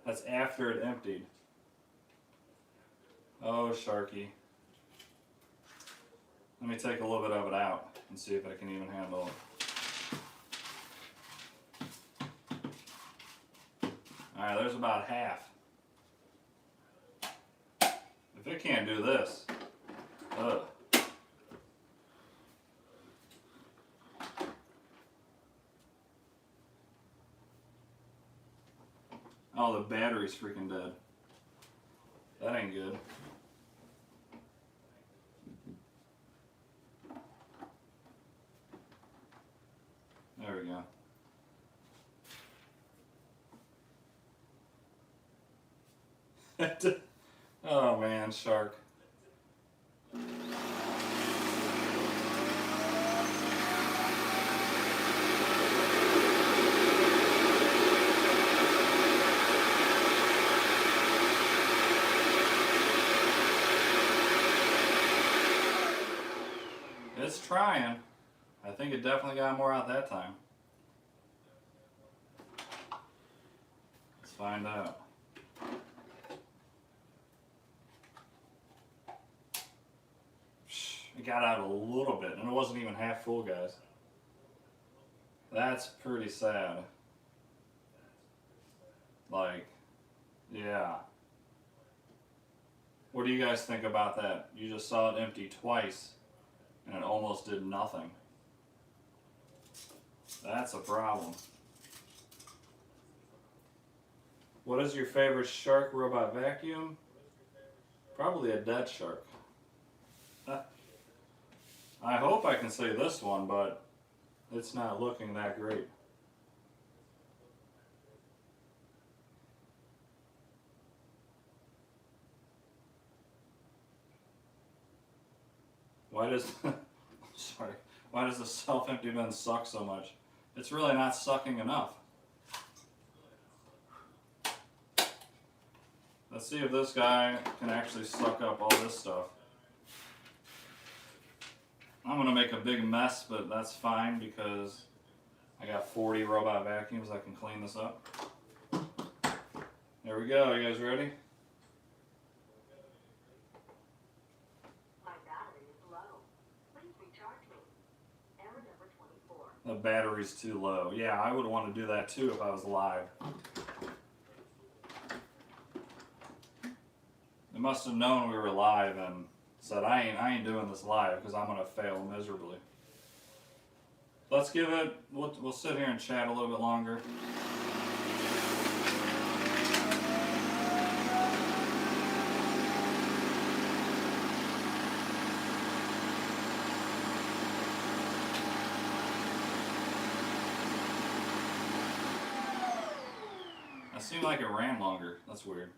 That's after it emptied. Oh, Sharky. Let me take a little bit of it out and see if I can even handle it. Alright, there's about half. If it can't do this, ugh. Oh, the battery's freaking dead. That ain't good. There we go. Oh man, shark. It's trying. I think it definitely got more out that time. Let's find out. It got out a little bit, and it wasn't even half full, guys. That's pretty sad. Like, yeah. What do you guys think about that? You just saw it empty twice, and it almost did nothing. That's a problem. What is your favorite shark robot vacuum? Probably a dead shark. I hope I can say this one, but it's not looking that great. Why does sorry, why does the self-empty bin suck so much? It's really not sucking enough. Let's see if this guy can actually suck up all this stuff. I'm gonna make a big mess, but that's fine because I got 40 robot vacuums that can clean this up. There we go. You guys ready? My battery is low. Please recharge me. Error number 24. The battery's too low. Yeah, I would want to do that too if I was live. They must have known we were live and said, I ain't doing this live because I'm gonna fail miserably. Let's give it. We'll sit here and chat a little bit longer. It seemed like it ran longer. That's weird.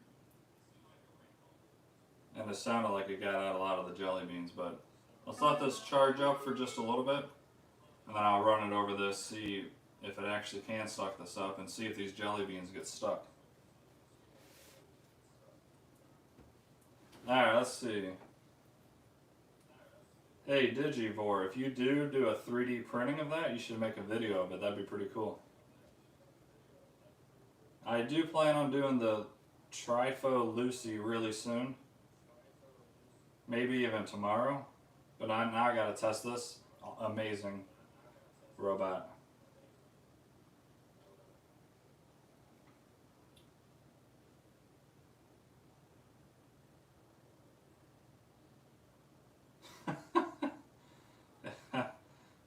And it sounded like it got out a lot of the jelly beans, but let's let this charge up for just a little bit, and then I'll run it over this, see if it actually can suck this up, and see if these jelly beans get stuck. Alright, let's see. Hey Digivore, if you do a 3D printing of that, you should make a video of it. That'd be pretty cool. I do plan on doing the Trifo Lucy really soon. Maybe even tomorrow. But now I gotta test this amazing robot.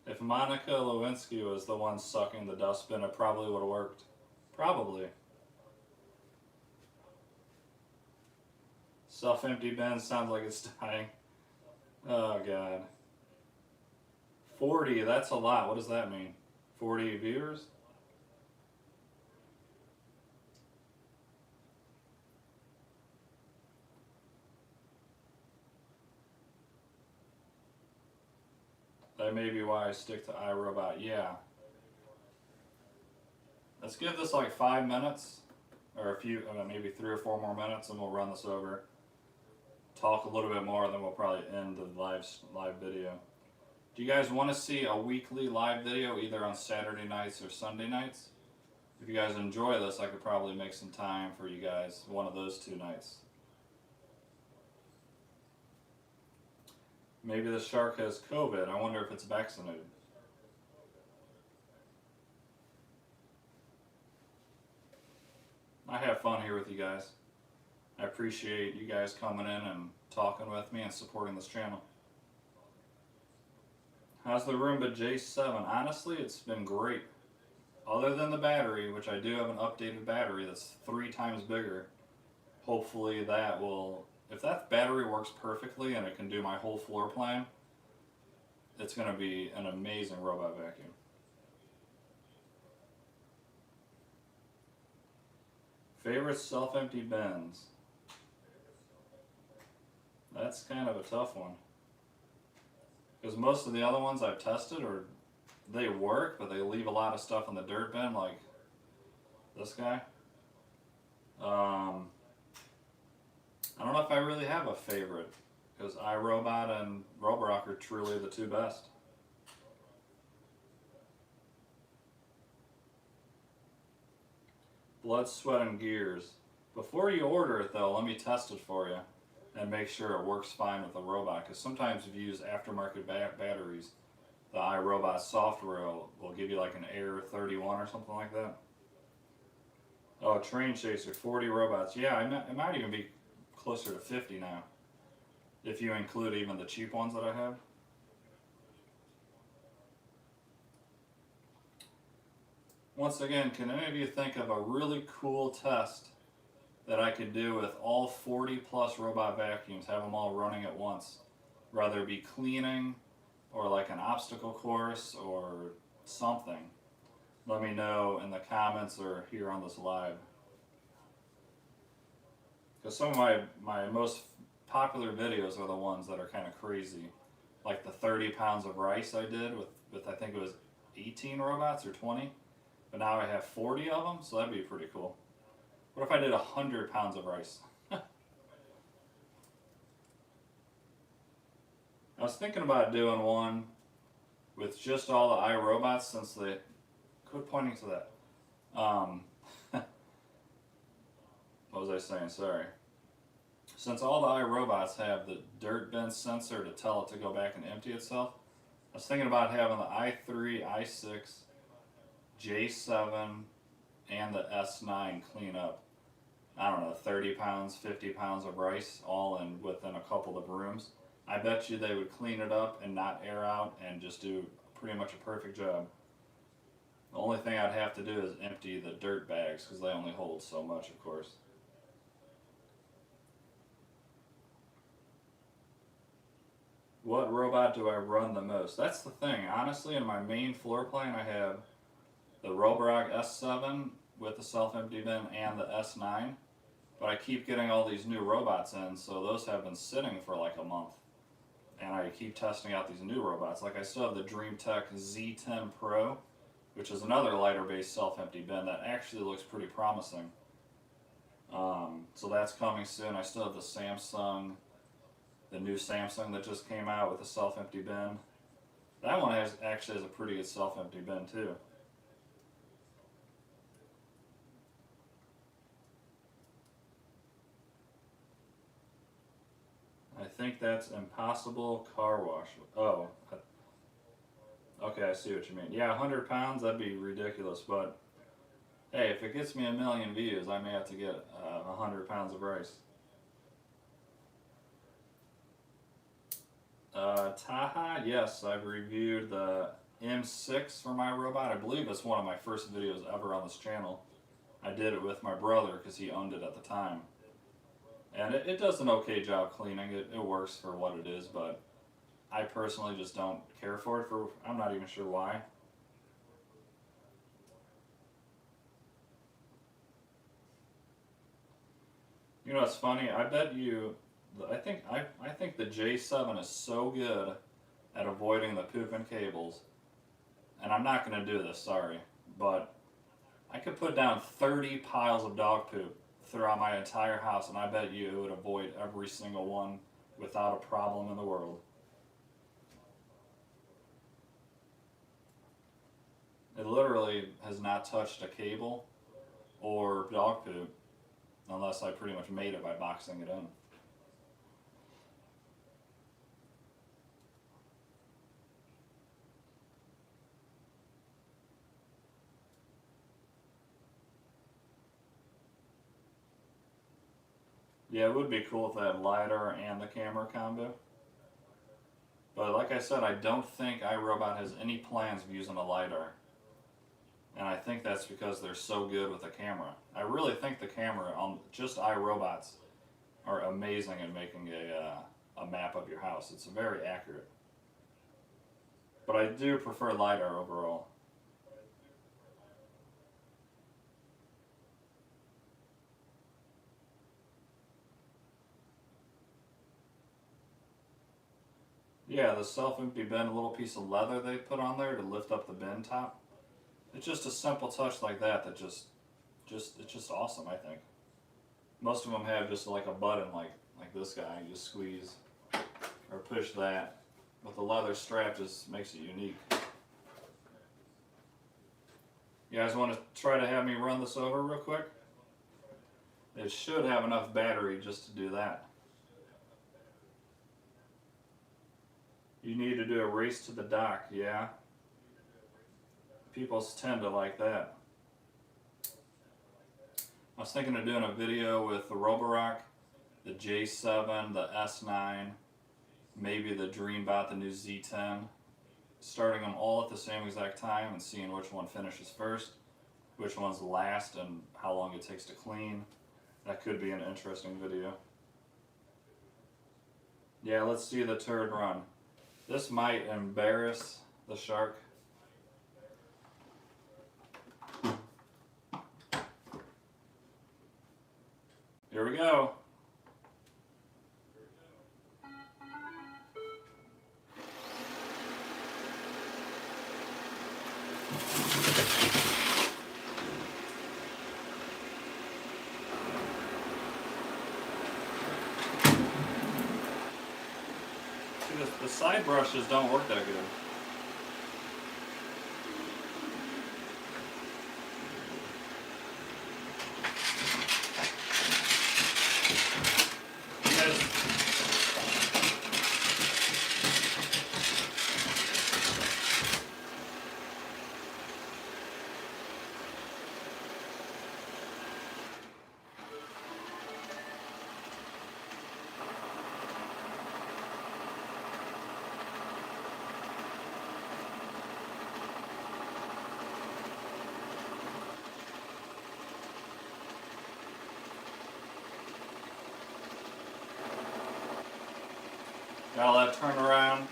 If Monica Lewinsky was the one sucking the dustbin, it probably would have worked. Probably. Self-empty bin sounds like it's dying. Oh god. 40, that's a lot. What does that mean? 40 viewers? That may be why I stick to iRobot. Yeah. Let's give this like 5 minutes, or a few, maybe 3 or 4 more minutes, and we'll run this over. Talk a little bit more, then we'll probably end the live video. Do you guys want to see a weekly live video, either on Saturday nights or Sunday nights? If you guys enjoy this, I could probably make some time for you guys one of those 2 nights. Maybe the shark has COVID. I wonder if it's vaccinated. I have fun here with you guys. I appreciate you guys coming in and talking with me and supporting this channel. How's the Roomba J7? Honestly, it's been great. Other than the battery, which I do have an updated battery that's 3 times bigger. Hopefully that will, if that battery works perfectly and it can do my whole floor plan, it's going to be an amazing robot vacuum. Favorite self-empty bins? That's kind of a tough one. Because most of the other ones I've tested they work, but they leave a lot of stuff in the dirt bin, like this guy. I don't know if I really have a favorite, because iRobot and Roborock are truly the 2 best. Blood, sweat, and gears. Before you order it though, let me test it for you and make sure it works fine with the robot, because sometimes if you use aftermarket batteries, the iRobot software will give you like an error 31 or something like that. Oh, Train Chaser, 40 robots. Yeah, it might even be closer to 50 now, if you include even the cheap ones that I have. Once again, can any of you think of a really cool test that I could do with all 40 plus robot vacuums, have them all running at once? Whether it be cleaning, or like an obstacle course, or something. Let me know in the comments or here on this live. Because some of my most popular videos are the ones that are kind of crazy. Like the 30 pounds of rice I did with I think it was 18 robots or 20. But now I have 40 of them, so that'd be pretty cool. What if I did 100 pounds of rice? I was thinking about doing one with just all the iRobots, since they... Quit pointing to that. What was I saying? Sorry. Since all the iRobots have the dirt bin sensor to tell it to go back and empty itself, I was thinking about having the i3, i6, J7, and the S9 clean up, I don't know, 30 pounds, 50 pounds of rice, all in within a couple of rooms. I bet you they would clean it up and not air out and just do pretty much a perfect job. The only thing I'd have to do is empty the dirt bags, because they only hold so much, of course. What robot do I run the most? That's the thing. Honestly, in my main floor plan, I have the Roborock S7 with the self-empty bin and the S9. But I keep getting all these new robots in, so those have been sitting for like a month. And I keep testing out these new robots. Like I still have the DreamTech Z10 Pro, which is another lighter-based self-empty bin that actually looks pretty promising. So that's coming soon. I still have the Samsung, the new Samsung that just came out with a self-empty bin. That one actually has a pretty good self-empty bin too. I think that's Impossible Car Wash. Oh, okay, I see what you mean. Yeah, 100 pounds, that'd be ridiculous, but hey, if it gets me 1 million views, I may have to get 100 pounds of rice. Taha, yes, I've reviewed the M6 for my robot. I believe it's one of my first videos ever on this channel. I did it with my brother because he owned it at the time. And it does an okay job cleaning. It works for what it is, but I personally just don't care for it for, I'm not even sure why. You know what's funny? I bet you, I think the J7 is so good at avoiding the pooping cables, and I'm not going to do this, sorry, but I could put down 30 piles of dog poop throughout my entire house, and I bet you it would avoid every single one without a problem in the world. It literally has not touched a cable or dog poop unless I pretty much made it by boxing it in. Yeah, it would be cool if they had LIDAR and the camera combo. But like I said, I don't think iRobot has any plans of using a LIDAR. And I think that's because they're so good with the camera. I really think the camera on just iRobots are amazing at making a map of your house. It's very accurate. But I do prefer LIDAR overall. Yeah, the self-empty bin, a little piece of leather they put on there to lift up the bin top. It's just a simple touch like that it's just awesome, I think. Most of them have just like a button like this guy, you just squeeze or push that. But the leather strap just makes it unique. You guys want to try to have me run this over real quick? It should have enough battery just to do that. You need to do a race to the dock, yeah. People tend to like that. I was thinking of doing a video with the Roborock, the J7, the S9, maybe the Dreambot, the new Z10, starting them all at the same exact time and seeing which one finishes first, which one's last, and how long it takes to clean. That could be an interesting video. Yeah, let's see the turd run. This might embarrass the shark. Here we go. The side brushes don't work that good. Got all that turn around.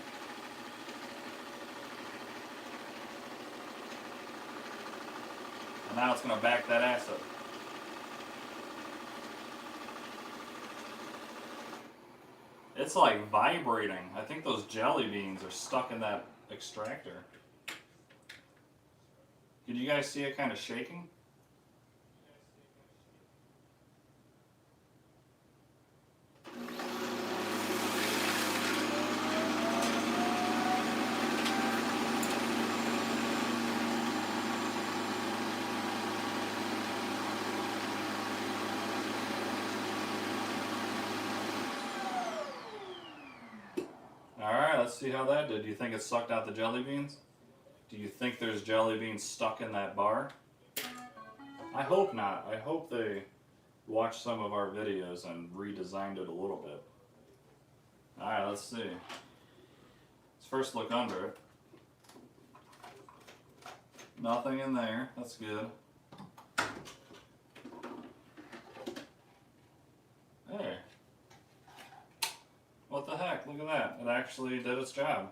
And now it's going to back that ass up. It's like vibrating. I think those jelly beans are stuck in that extractor. Did you guys see it kind of shaking? Alright, let's see how that did. Do you think it sucked out the jelly beans? Do you think there's jelly beans stuck in that bar? I hope not. I hope they watched some of our videos and redesigned it a little bit. Alright, let's see. Let's first look under it. nothing in there. That's good. Hey. What the heck? Look at that. It actually did its job.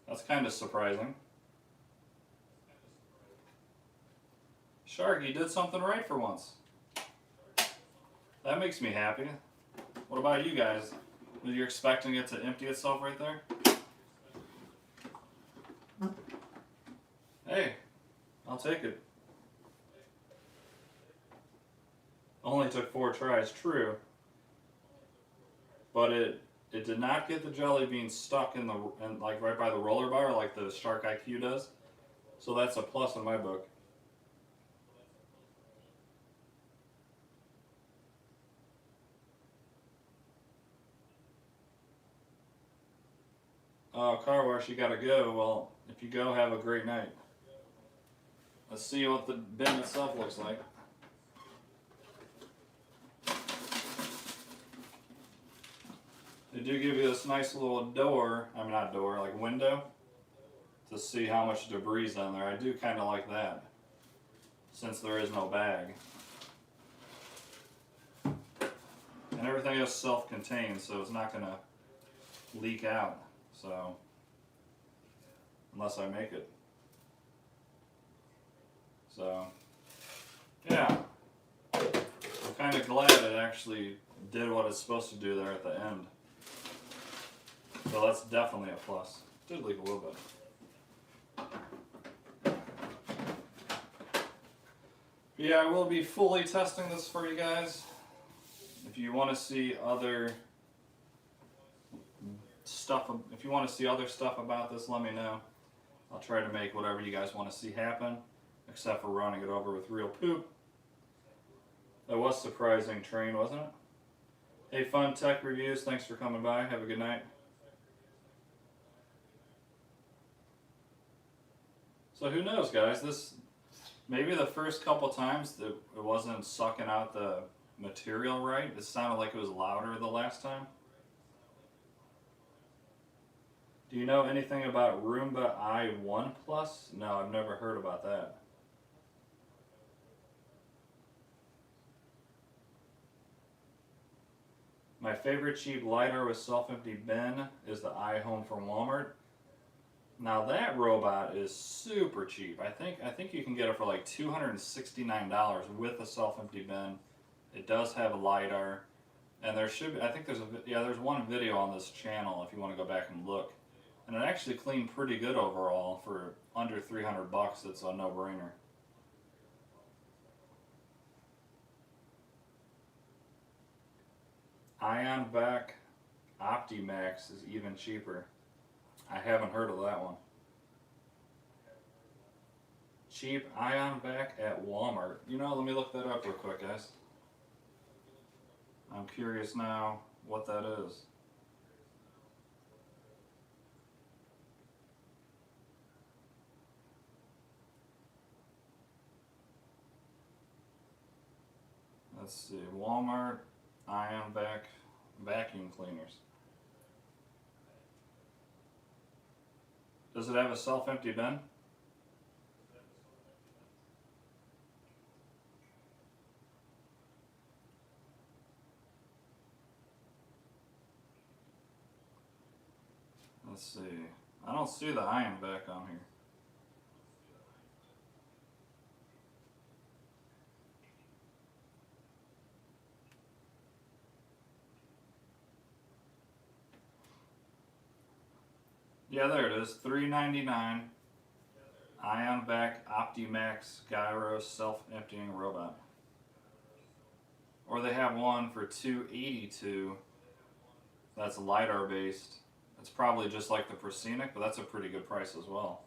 That's kind of surprising. Shark, you did something right for once. That makes me happy. What about you guys? Were you expecting it to empty itself right there? Hey, I'll take it. Only took 4 tries, true. But it did not get the jelly bean stuck in like right by the roller bar like the Shark IQ does. So that's a plus in my book. Oh, car wash, you gotta go. Well, if you go, have a great night. Let's see what the bin itself looks like. They do give you this nice little door, I mean not door, like window, to see how much debris is in there. I do kind of like that, since there is no bag. And everything is self-contained, so it's not gonna leak out, so, unless I make it. So, yeah, I'm kind of glad it actually did what it's supposed to do there at the end. So that's definitely a plus. Did leak a little bit. Yeah, I will be fully testing this for you guys. If you want to see other stuff, if you want to see other stuff about this, let me know. I'll try to make whatever you guys want to see happen, except for running it over with real poop. That was surprising train, wasn't it? Hey, Fun Tech Reviews, thanks for coming by. Have a good night. So who knows, guys? This maybe the first couple times that it wasn't sucking out the material right. It sounded like it was louder the last time. Do you know anything about Roomba i1 Plus? No, I've never heard about that. My favorite cheap LIDAR with self-empty bin is the iHome from Walmart. Now that robot is super cheap. I think you can get it for like $269 with a self-empty bin. It does have a LIDAR, and there should be, I think there's one video on this channel if you want to go back and look. And it actually cleaned pretty good overall for under 300 bucks. It's a no-brainer. IonVac OptiMax is even cheaper. I haven't heard of that one. Cheap IonVac at Walmart. You know, let me look that up real quick, guys. I'm curious now what that is. Let's see, Walmart IonVac vacuum cleaners. Does it have a self-empty bin? Let's see. I don't see the IonVac on here. Yeah, there it is. $3.99. IonVac OptiMax Gyro self-emptying robot. Or they have one for $282. That's LIDAR based. It's probably just like the Proscenic, but that's a pretty good price as well.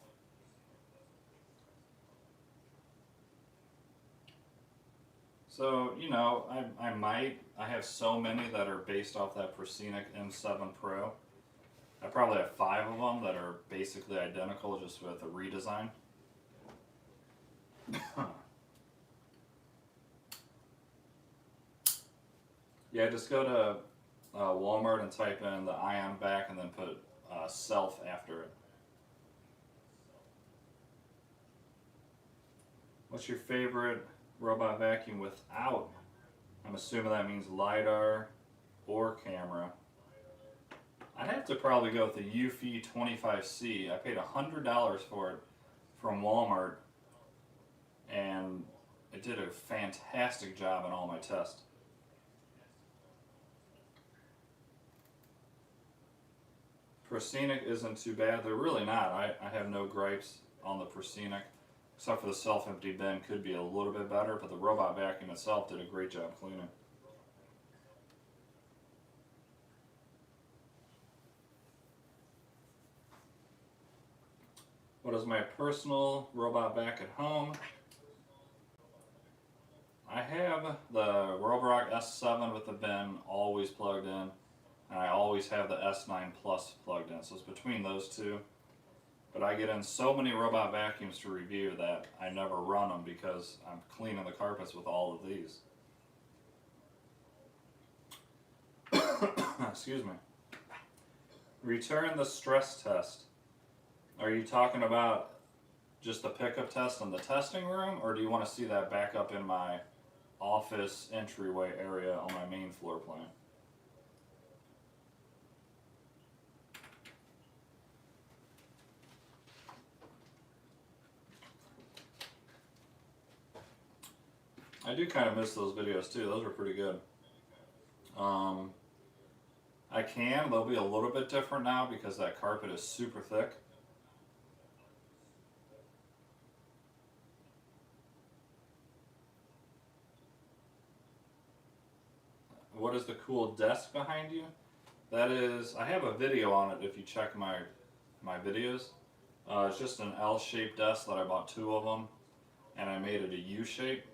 So, you know, I have so many that are based off that Proscenic M7 Pro. I probably have 5 of them that are basically identical, just with a redesign. Yeah, just go to Walmart and type in the IonVac and then put self after it. What's your favorite robot vacuum without? I'm assuming that means LIDAR or camera. I'd have to probably go with the RV25C. I paid $100 for it from Walmart, and it did a fantastic job in all my tests. Proscenic isn't too bad. They're really not. I have no gripes on the Proscenic, except for the self-empty bin could be a little bit better, but the robot vacuum itself did a great job cleaning. What is my personal robot vac at home? I have the Roborock S7 with the bin always plugged in, and I always have the S9 Plus plugged in, so it's between those two. But I get in so many robot vacuums to review that I never run them because I'm cleaning the carpets with all of these. Excuse me. Return the stress test. Are you talking about just the pickup test in the testing room, or do you want to see that back up in my office entryway area on my main floor plan? I do kind of miss those videos too. Those were pretty good. They'll be a little bit different now because that carpet is super thick. What is the cool desk behind you? That is, I have a video on it if you check my videos. It's just an L-shaped desk that I bought 2 of them, and I made it a U-shape.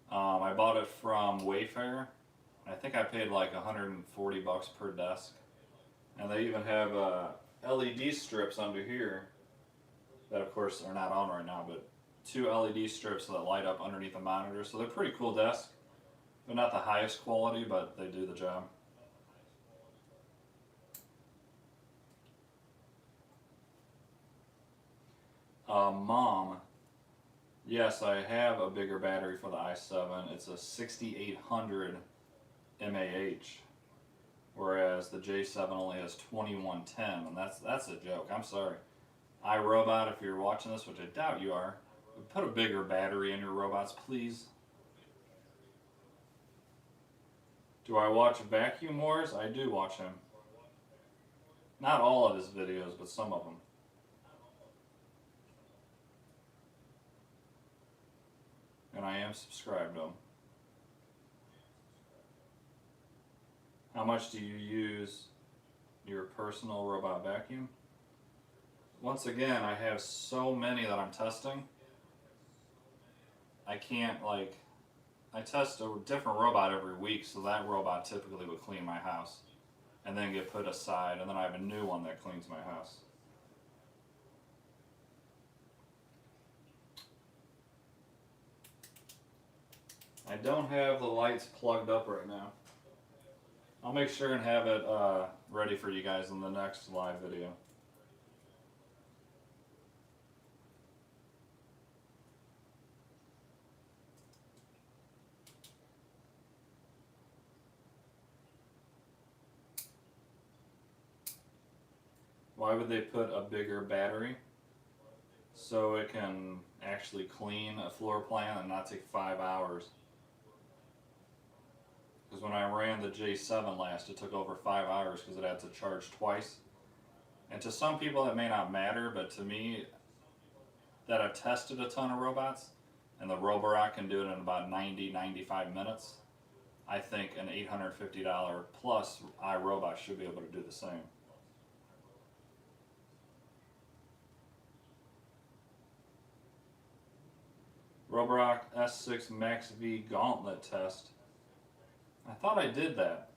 I bought it from Wayfair. I think I paid like $140 per desk. And they even have LED strips under here that of course are not on right now, but 2 LED strips that light up underneath the monitor. So they're pretty cool desks. They're not the highest quality, but they do the job. Mom, yes, I have a bigger battery for the i7. It's a 6800 mAh, whereas the J7 only has 2110, and that's a joke. I'm sorry. iRobot, if you're watching this, which I doubt you are, put a bigger battery in your robots, please. Do I watch Vacuum Wars? I do watch him. Not all of his videos, but some of them. And I am subscribed to him. How much do you use your personal robot vacuum? Once again, I have so many that I'm testing. I can't, I test a different robot every week, so that robot typically would clean my house and then get put aside, and then I have a new one that cleans my house. I don't have the lights plugged up right now. I'll make sure and have it ready for you guys in the next live video. Why would they put a bigger battery? So it can actually clean a floor plan and not take 5 hours. Because when I ran the J7 last, it took over 5 hours because it had to charge twice. And to some people that may not matter, but to me, that have tested a ton of robots, and the Roborock can do it in about 90-95 minutes, I think an $850 plus iRobot should be able to do the same. Roborock S6 Max V Gauntlet test. I thought I did that.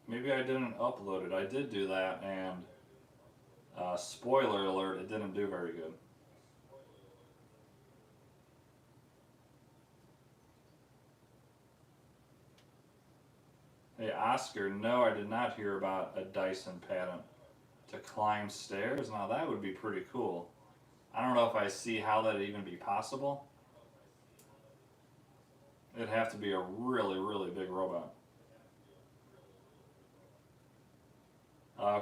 Maybe I didn't upload it. I did do that, and spoiler alert, it didn't do very good. Hey Oscar, no, I did not hear about a Dyson patent to climb stairs. Now that would be pretty cool. I don't know if I see how that'd even be possible, It'd have to be a really, really big robot.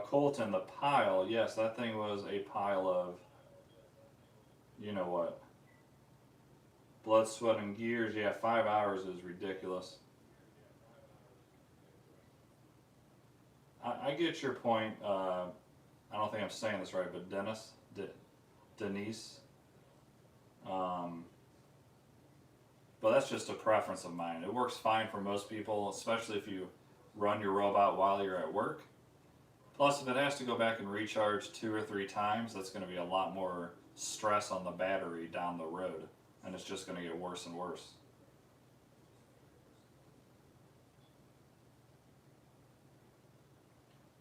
Colton, the pile, yes, that thing was a pile of, you know what, blood, sweat, and gears. Yeah, 5 hours is ridiculous. I get your point. I don't think I'm saying this right, but Denise. But that's just a preference of mine. It works fine for most people, especially if you run your robot while you're at work. Plus, if it has to go back and recharge 2 or 3 times, that's going to be a lot more stress on the battery down the road, and it's just going to get worse and worse.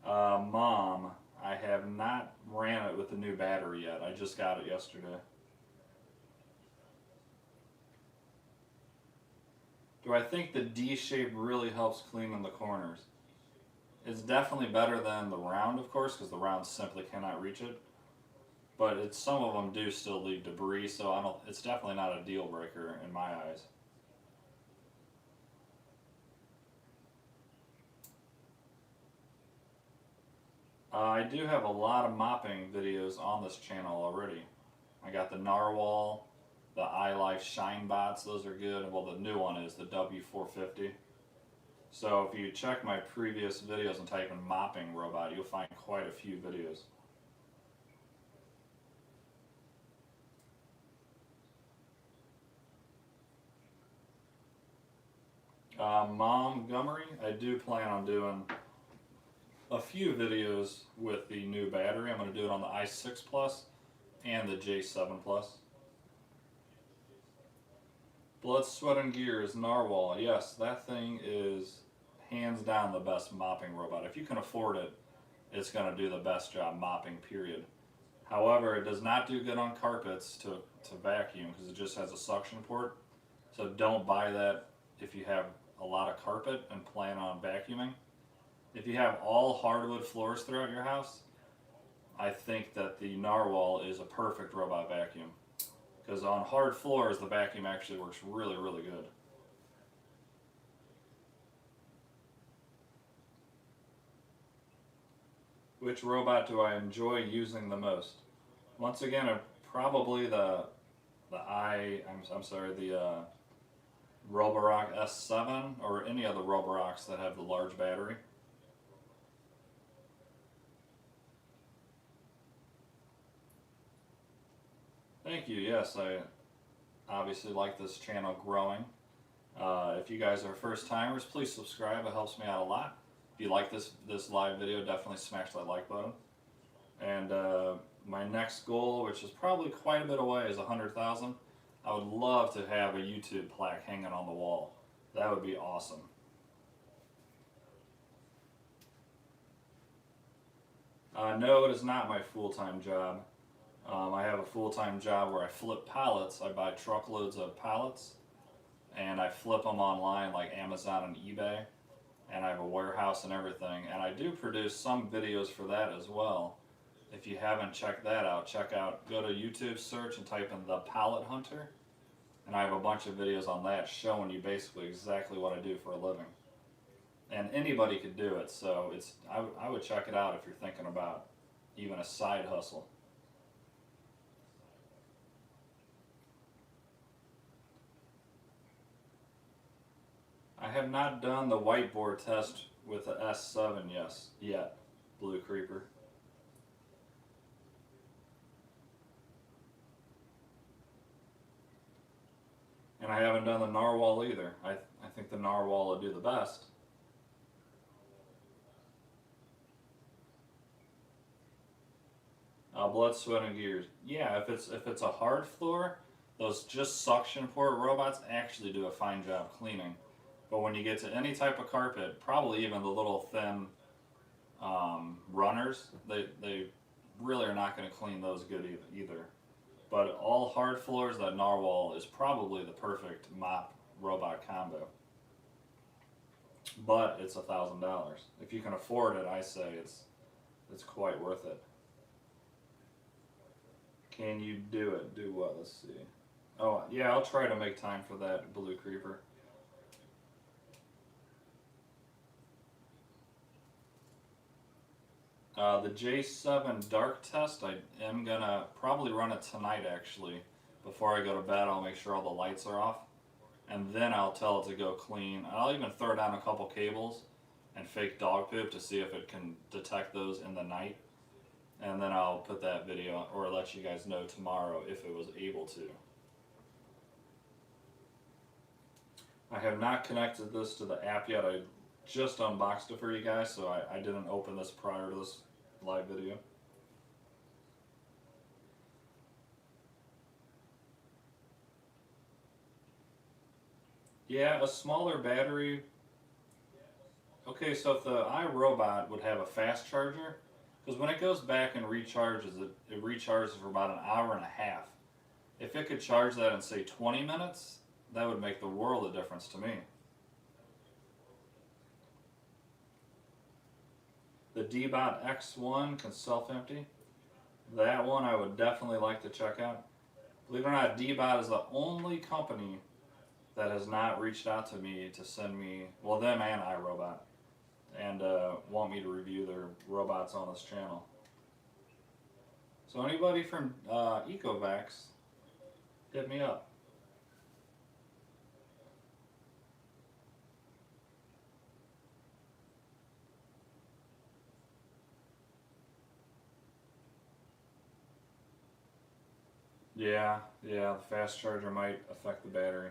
Mom, I have not ran it with the new battery yet. I just got it yesterday. Do I think the D shape really helps cleaning the corners? It's definitely better than the round, of course, because the round simply cannot reach it. But some of them do still leave debris, so it's definitely not a deal breaker in my eyes. I do have a lot of mopping videos on this channel already. I got the Narwhal, the iLife Shine Bots, those are good. Well, the new one is the W450. So if you check my previous videos and type in mopping robot, you'll find quite a few videos. Montgomery, I do plan on doing a few videos with the new battery. I'm going to do it on the i6 Plus and the J7 Plus. Blood, Sweat, and Gears, Narwhal. Yes, that thing is hands down the best mopping robot. If you can afford it, it's going to do the best job mopping, period. However, it does not do good on carpets to vacuum because it just has a suction port. So don't buy that if you have a lot of carpet and plan on vacuuming. If you have all hardwood floors throughout your house, I think that the Narwhal is a perfect robot vacuum. Because on hard floors, the vacuum actually works really, really good. Which robot do I enjoy using the most? Once again, probably the Roborock S7 or any of the Roborocks that have the large battery. Thank you. Yes, I obviously like this channel growing. If you guys are first timers, please subscribe. It helps me out a lot. If you like this live video, definitely smash that like button. And my next goal, which is probably quite a bit away, is 100,000. I would love to have a YouTube plaque hanging on the wall. That would be awesome. No, it is not my full-time job. I have a full-time job where I flip pallets. I buy truckloads of pallets and I flip them online like Amazon and eBay, and I have a warehouse and everything, and I do produce some videos for that as well. If you haven't checked that out, go to YouTube, search and type in The Pallet Hunter, and I have a bunch of videos on that showing you basically exactly what I do for a living. And anybody could do it, so I would check it out if you're thinking about even a side hustle. I have not done the whiteboard test with the S7 yet, Blue Creeper. And I haven't done the Narwhal either. I think the Narwhal will do the best. Blood, Sweat, and Gears. Yeah, if it's a hard floor, those just suction port robots actually do a fine job cleaning. But when you get to any type of carpet, probably even the little thin runners, they really are not going to clean those good either. But all hard floors, that Narwhal is probably the perfect mop robot combo. But it's $1,000. If you can afford it, I say it's quite worth it. Can you do it? Do what? Let's see. Oh, yeah, I'll try to make time for that, Blue Creeper. The J7 dark test, I am gonna probably run it tonight actually. Before I go to bed, I'll make sure all the lights are off. And then I'll tell it to go clean. I'll even throw down a couple cables and fake dog poop to see if it can detect those in the night. And then I'll put that video or let you guys know tomorrow if it was able to. I have not connected this to the app yet. I just unboxed it for you guys, so I didn't open this prior to this live video. Yeah, a smaller battery. Okay, so if the iRobot would have a fast charger, because when it goes back and recharges, it recharges for about an hour and a half. If it could charge that in, say, 20 minutes, that would make the world of difference to me. The D-Bot X1 can self-empty. That one I would definitely like to check out. Believe it or not, D-Bot is the only company that has not reached out to me to send me, well, them and iRobot, and want me to review their robots on this channel. So anybody from Ecovacs, hit me up. Yeah, the fast charger might affect the battery.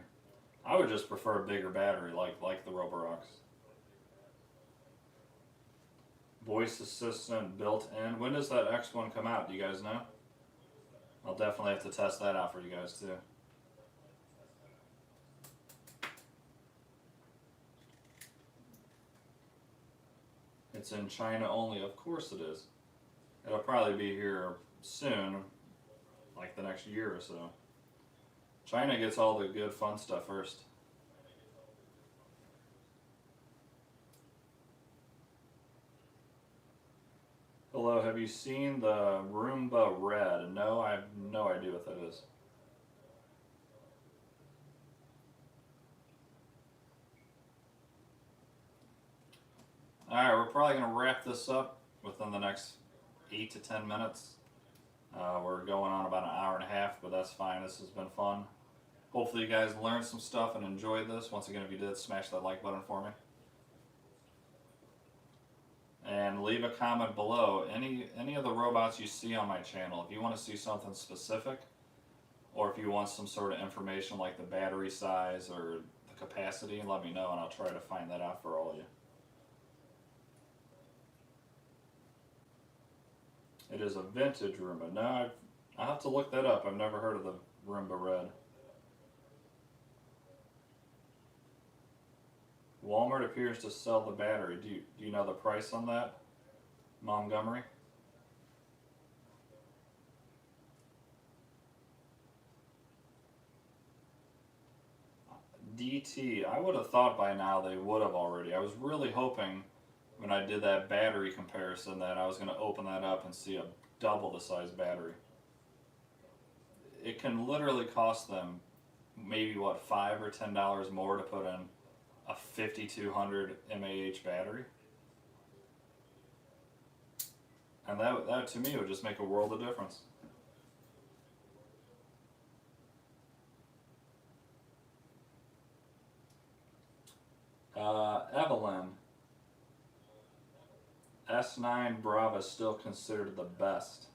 I would just prefer a bigger battery, like the Roborock's. Voice assistant built in. When does that X1 come out? Do you guys know? I'll definitely have to test that out for you guys too. It's in China only. Of course it is. It'll probably be here soon, like the next year or so. China gets all the good fun stuff first. Hello, have you seen the Roomba Red? No, I have no idea what that is. Alright, we're probably going to wrap this up within the next 8 to 10 minutes. We're going on about an hour and a half, but that's fine. This has been fun. Hopefully you guys learned some stuff and enjoyed this. Once again, if you did, smash that like button for me. And leave a comment below. Any of the robots you see on my channel, if you want to see something specific, or if you want some sort of information like the battery size or the capacity, let me know and I'll try to find that out for all of you. It is a vintage Roomba. No, I'll have to look that up. I've never heard of the Roomba Red. Walmart appears to sell the battery. Do you know the price on that, Montgomery? DT, I would have thought by now they would have already. I was really hoping when I did that battery comparison that I was going to open that up and see a double the size battery. It can literally cost them maybe what, $5 or $10 more to put in a 5200 mAh battery, and that to me would just make a world of difference. Evelyn, S9 Brava is still considered the best.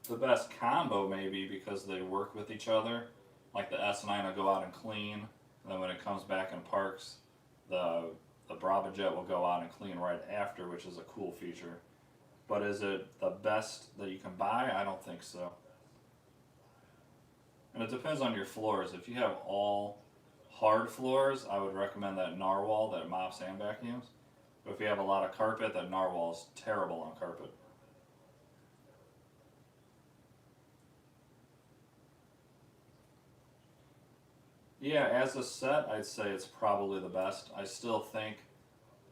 The best combo maybe because they work with each other. Like the S9 will go out and clean, and then when it comes back and parks, the Brava Jet will go out and clean right after, which is a cool feature. But is it the best that you can buy? I don't think so. And it depends on your floors. If you have all hard floors, I would recommend that Narwhal that mops and vacuums. But if you have a lot of carpet, that Narwhal is terrible on carpet. Yeah, as a set, I'd say it's probably the best. I still think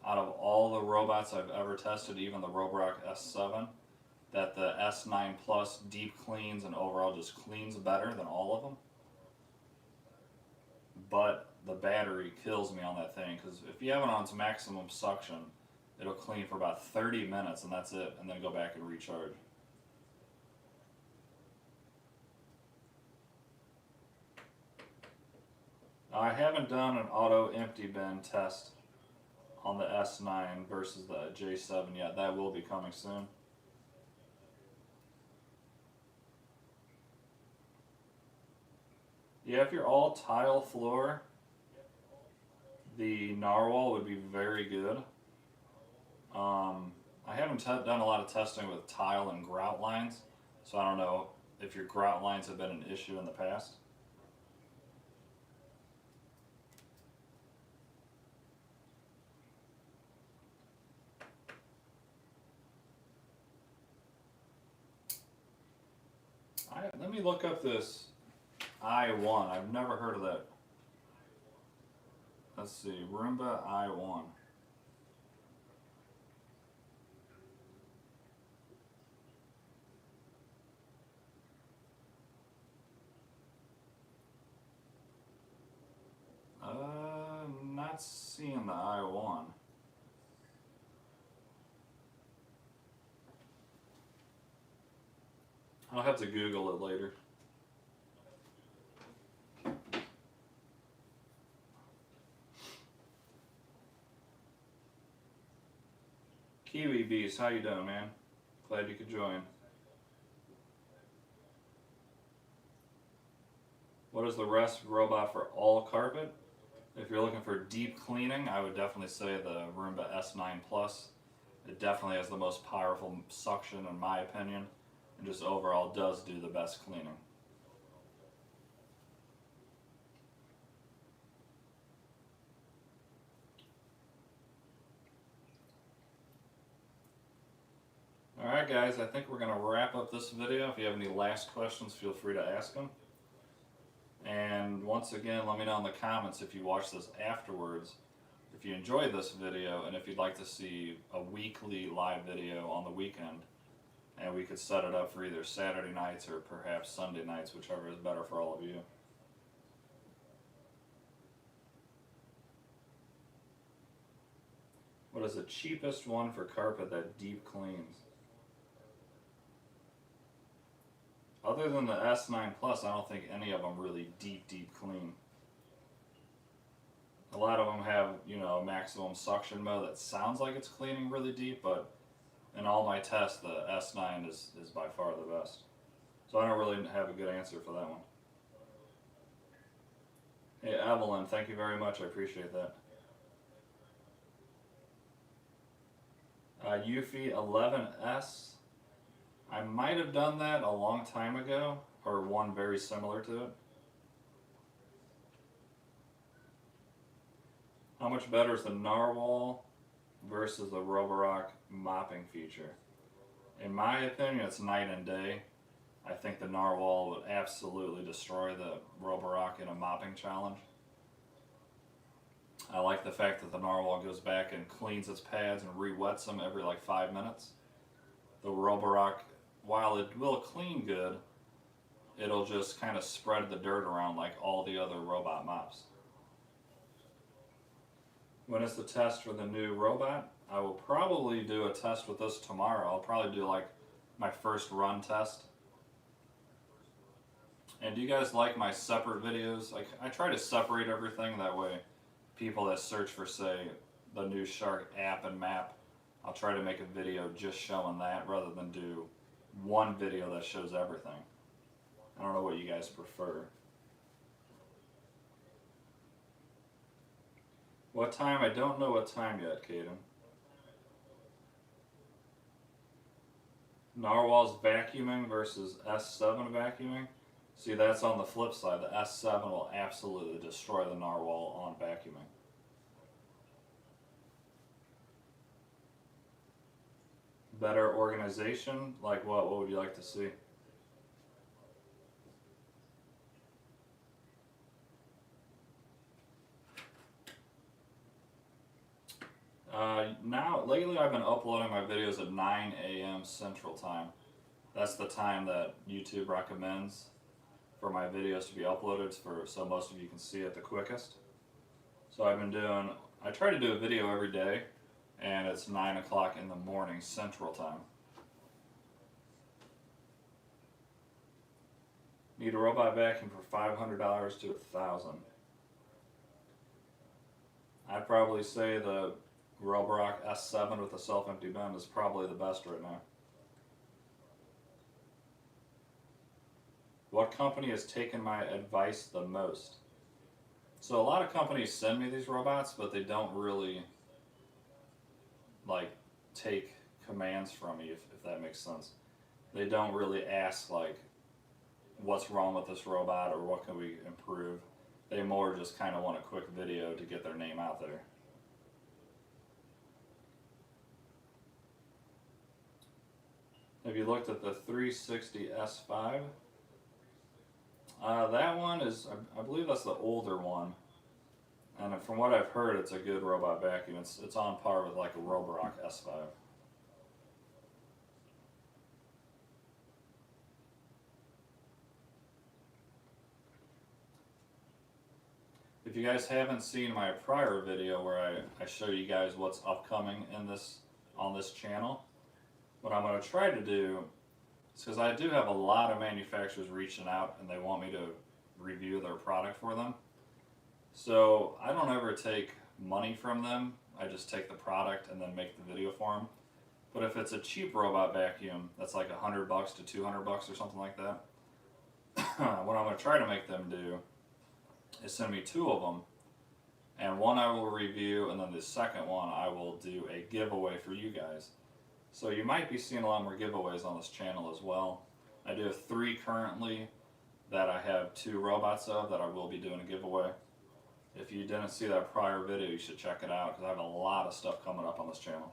out of all the robots I've ever tested, even the Roborock S7, that the S9 Plus deep cleans and overall just cleans better than all of them. But the battery kills me on that thing, because if you have it on its maximum suction, It'll clean for about 30 minutes and that's it, and then go back and recharge. I haven't done an auto empty bin test on the S9 versus the J7 yet. That will be coming soon. Yeah, if you're all tile floor, the narwhal would be very good. I haven't done a lot of testing with tile and grout lines, so I don't know if your grout lines have been an issue in the past. Let me look up this i1. I've never heard of that. Let's see, Roomba i1. Not seeing the i1. I'll have to Google it later. Kiwi Beast, how you doing, man? Glad you could join. What is the rest robot for all carpet? If you're looking for deep cleaning, I would definitely say the Roomba S9 Plus. It definitely has the most powerful suction in my opinion, and just overall does do the best cleaning. Alright guys, I think we're going to wrap up this video. If you have any last questions, feel free to ask them. And once again, let me know in the comments if you watch this afterwards, if you enjoyed this video, and if you'd like to see a weekly live video on the weekend. And we could set it up for either Saturday nights or perhaps Sunday nights, whichever is better for all of you. What is the cheapest one for carpet that deep cleans? Other than the S9 Plus, I don't think any of them really deep clean. A lot of them have, you know, maximum suction mode that sounds like it's cleaning really deep, but in all my tests, the S9 is by far the best. So I don't really have a good answer for that one. Hey Evelyn, thank you very much, I appreciate that. Eufy 11S. I might have done that a long time ago, or one very similar to it. How much better is the narwhal versus the Roborock mopping feature? In my opinion, it's night and day. I think the narwhal would absolutely destroy the Roborock in a mopping challenge. I like the fact that the narwhal goes back and cleans its pads and re-wets them every like 5 minutes. The Roborock, while it will clean good, it'll just kind of spread the dirt around like all the other robot mops. When is the test for the new robot? I will probably do a test with this tomorrow. I'll probably do like my first run test. And do you guys like my separate videos? Like, I try to separate everything, that way people that search for, say, the new Shark app and map, I'll try to make a video just showing that rather than do one video that shows everything. I don't know what you guys prefer. What time? I don't know what time yet, Caden. Narwhal's vacuuming versus S7 vacuuming. See, that's on the flip side. The S7 will absolutely destroy the narwhal on vacuuming. Better organization? Like what? What would you like to see? Now, lately I've been uploading my videos at 9 a.m. Central Time. That's the time that YouTube recommends for my videos to be uploaded, so most of you can see it the quickest. So I try to do a video every day, and it's 9 o'clock in the morning Central Time. Need a robot vacuum for $500 to $1,000. I'd probably say the Roborock S7 with a self-empty bin is probably the best right now. What company has taken my advice the most? So a lot of companies send me these robots, but they don't really like take commands from me, if that makes sense. They don't really ask like, what's wrong with this robot or what can we improve. They more just kind of want a quick video to get their name out there. Have you looked at the 360 S5? That one is, I believe that's the older one. And from what I've heard, it's a good robot vacuum. It's on par with like a Roborock S5. If you guys haven't seen my prior video where I show you guys what's upcoming on this channel, what I'm going to try to do is, because I do have a lot of manufacturers reaching out and they want me to review their product for them. So I don't ever take money from them. I just take the product and then make the video for them. But if it's a cheap robot vacuum that's like $100 to $200 or something like that, what I'm going to try to make them do is send me 2 of them, and one I will review, and then the second one I will do a giveaway for you guys. So you might be seeing a lot more giveaways on this channel as well. I do have 3 currently that I have 2 robots of that I will be doing a giveaway. If you didn't see that prior video, you should check it out because I have a lot of stuff coming up on this channel.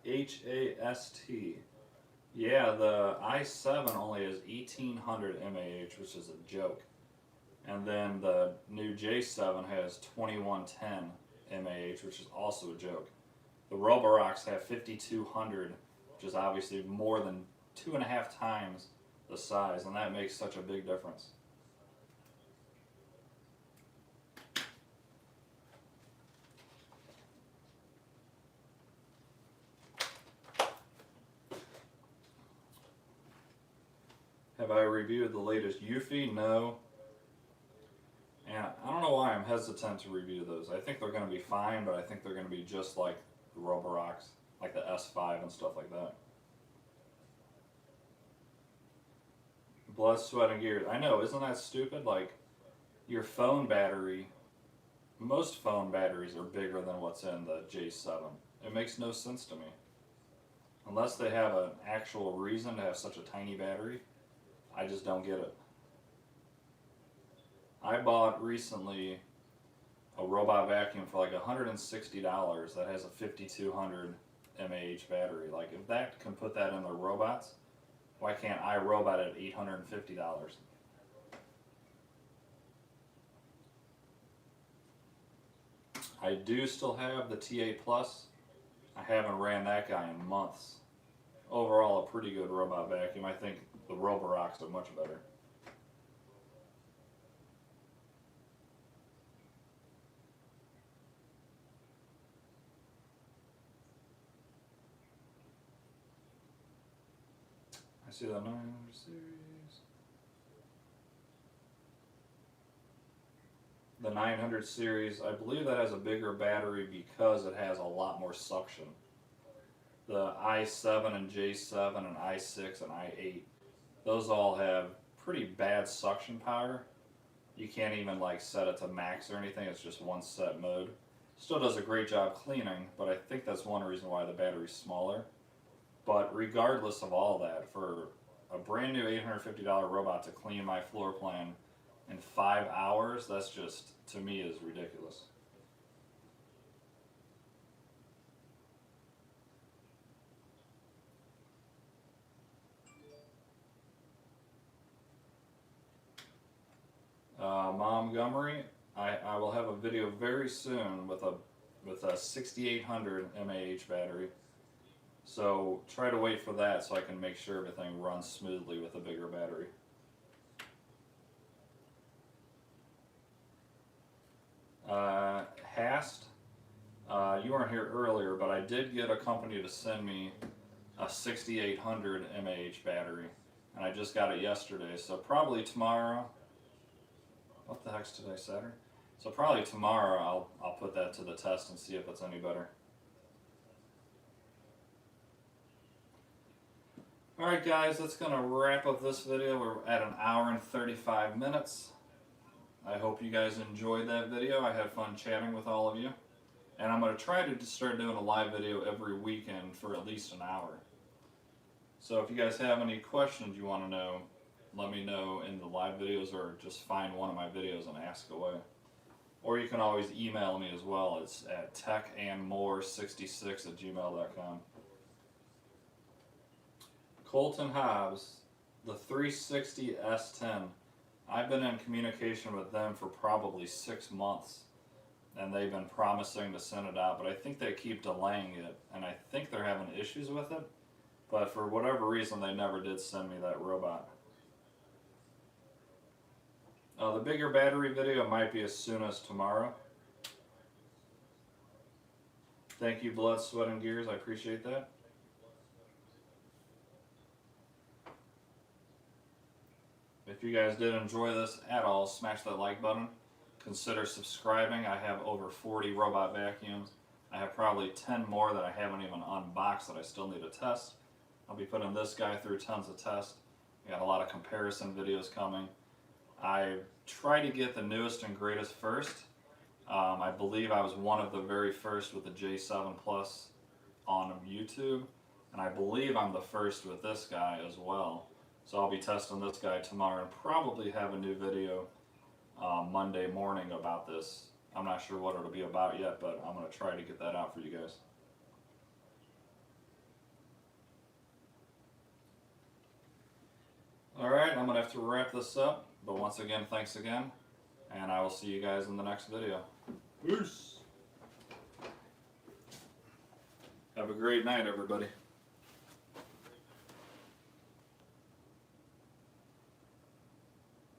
HAST. Yeah, the i7 only has 1800 mAh, which is a joke. And then the new J7 has 2110 mAh, which is also a joke. The Roborocks have 5200, which is obviously more than 2.5 times the size, and that makes such a big difference. Have I reviewed the latest Eufy? No. And I don't know why I'm hesitant to review those. I think they're going to be fine, but I think they're going to be just like the Roborocks, like the S5 and stuff like that. Blood, sweat, and gears. I know, isn't that stupid? Like, your phone battery, most phone batteries are bigger than what's in the J7. It makes no sense to me. Unless they have an actual reason to have such a tiny battery, I just don't get it. I bought recently a robot vacuum for like $160 that has a 5200 mAh battery. Like, if that can put that in their robots, why can't iRobot at $850? I do still have the T8 Plus. I haven't ran that guy in months. Overall, a pretty good robot vacuum. I think the Roborocks are much better. I see the 900 series. The 900 series, I believe that has a bigger battery because it has a lot more suction. The i7 and J7 and i6 and i8, those all have pretty bad suction power. You can't even like set it to max or anything, it's just one set mode. Still does a great job cleaning, but I think that's one reason why the battery's smaller. But regardless of all that, for a brand new $850 robot to clean my floor plan in 5 hours, that's just, to me, is ridiculous. Montgomery, I will have a video very soon with a 6800 mAh battery. So try to wait for that so I can make sure everything runs smoothly with a bigger battery. Hast, you weren't here earlier, but I did get a company to send me a 6800 mAh battery, and I just got it yesterday, so probably tomorrow. What the heck's today, Saturday? So probably tomorrow I'll put that to the test and see if it's any better. Alright guys, that's going to wrap up this video. We're at an hour and 35 minutes. I hope you guys enjoyed that video. I had fun chatting with all of you. And I'm going to try to start doing a live video every weekend for at least an hour. So if you guys have any questions you want to know, let me know in the live videos, or just find one of my videos and ask away. Or you can always email me as well. It's at techandmore66@gmail.com. Colton Hobbs, the 360 S10. I've been in communication with them for probably 6 months, and they've been promising to send it out, but I think they keep delaying it, and I think they're having issues with it, but for whatever reason they never did send me that robot. The bigger battery video might be as soon as tomorrow. Thank you, Blood, Sweat, and Gears. I appreciate that. If you guys did enjoy this at all, smash that like button. Consider subscribing. I have over 40 robot vacuums. I have probably 10 more that I haven't even unboxed that I still need to test. I'll be putting this guy through tons of tests. We got a lot of comparison videos coming. I try to get the newest and greatest first. I believe I was one of the very first with the J7 Plus on YouTube, and I believe I'm the first with this guy as well. So I'll be testing this guy tomorrow and probably have a new video Monday morning about this. I'm not sure what it'll be about yet, but I'm going to try to get that out for you guys. Alright, I'm going to have to wrap this up, but once again, thanks again, and I will see you guys in the next video. Peace! Have a great night, everybody.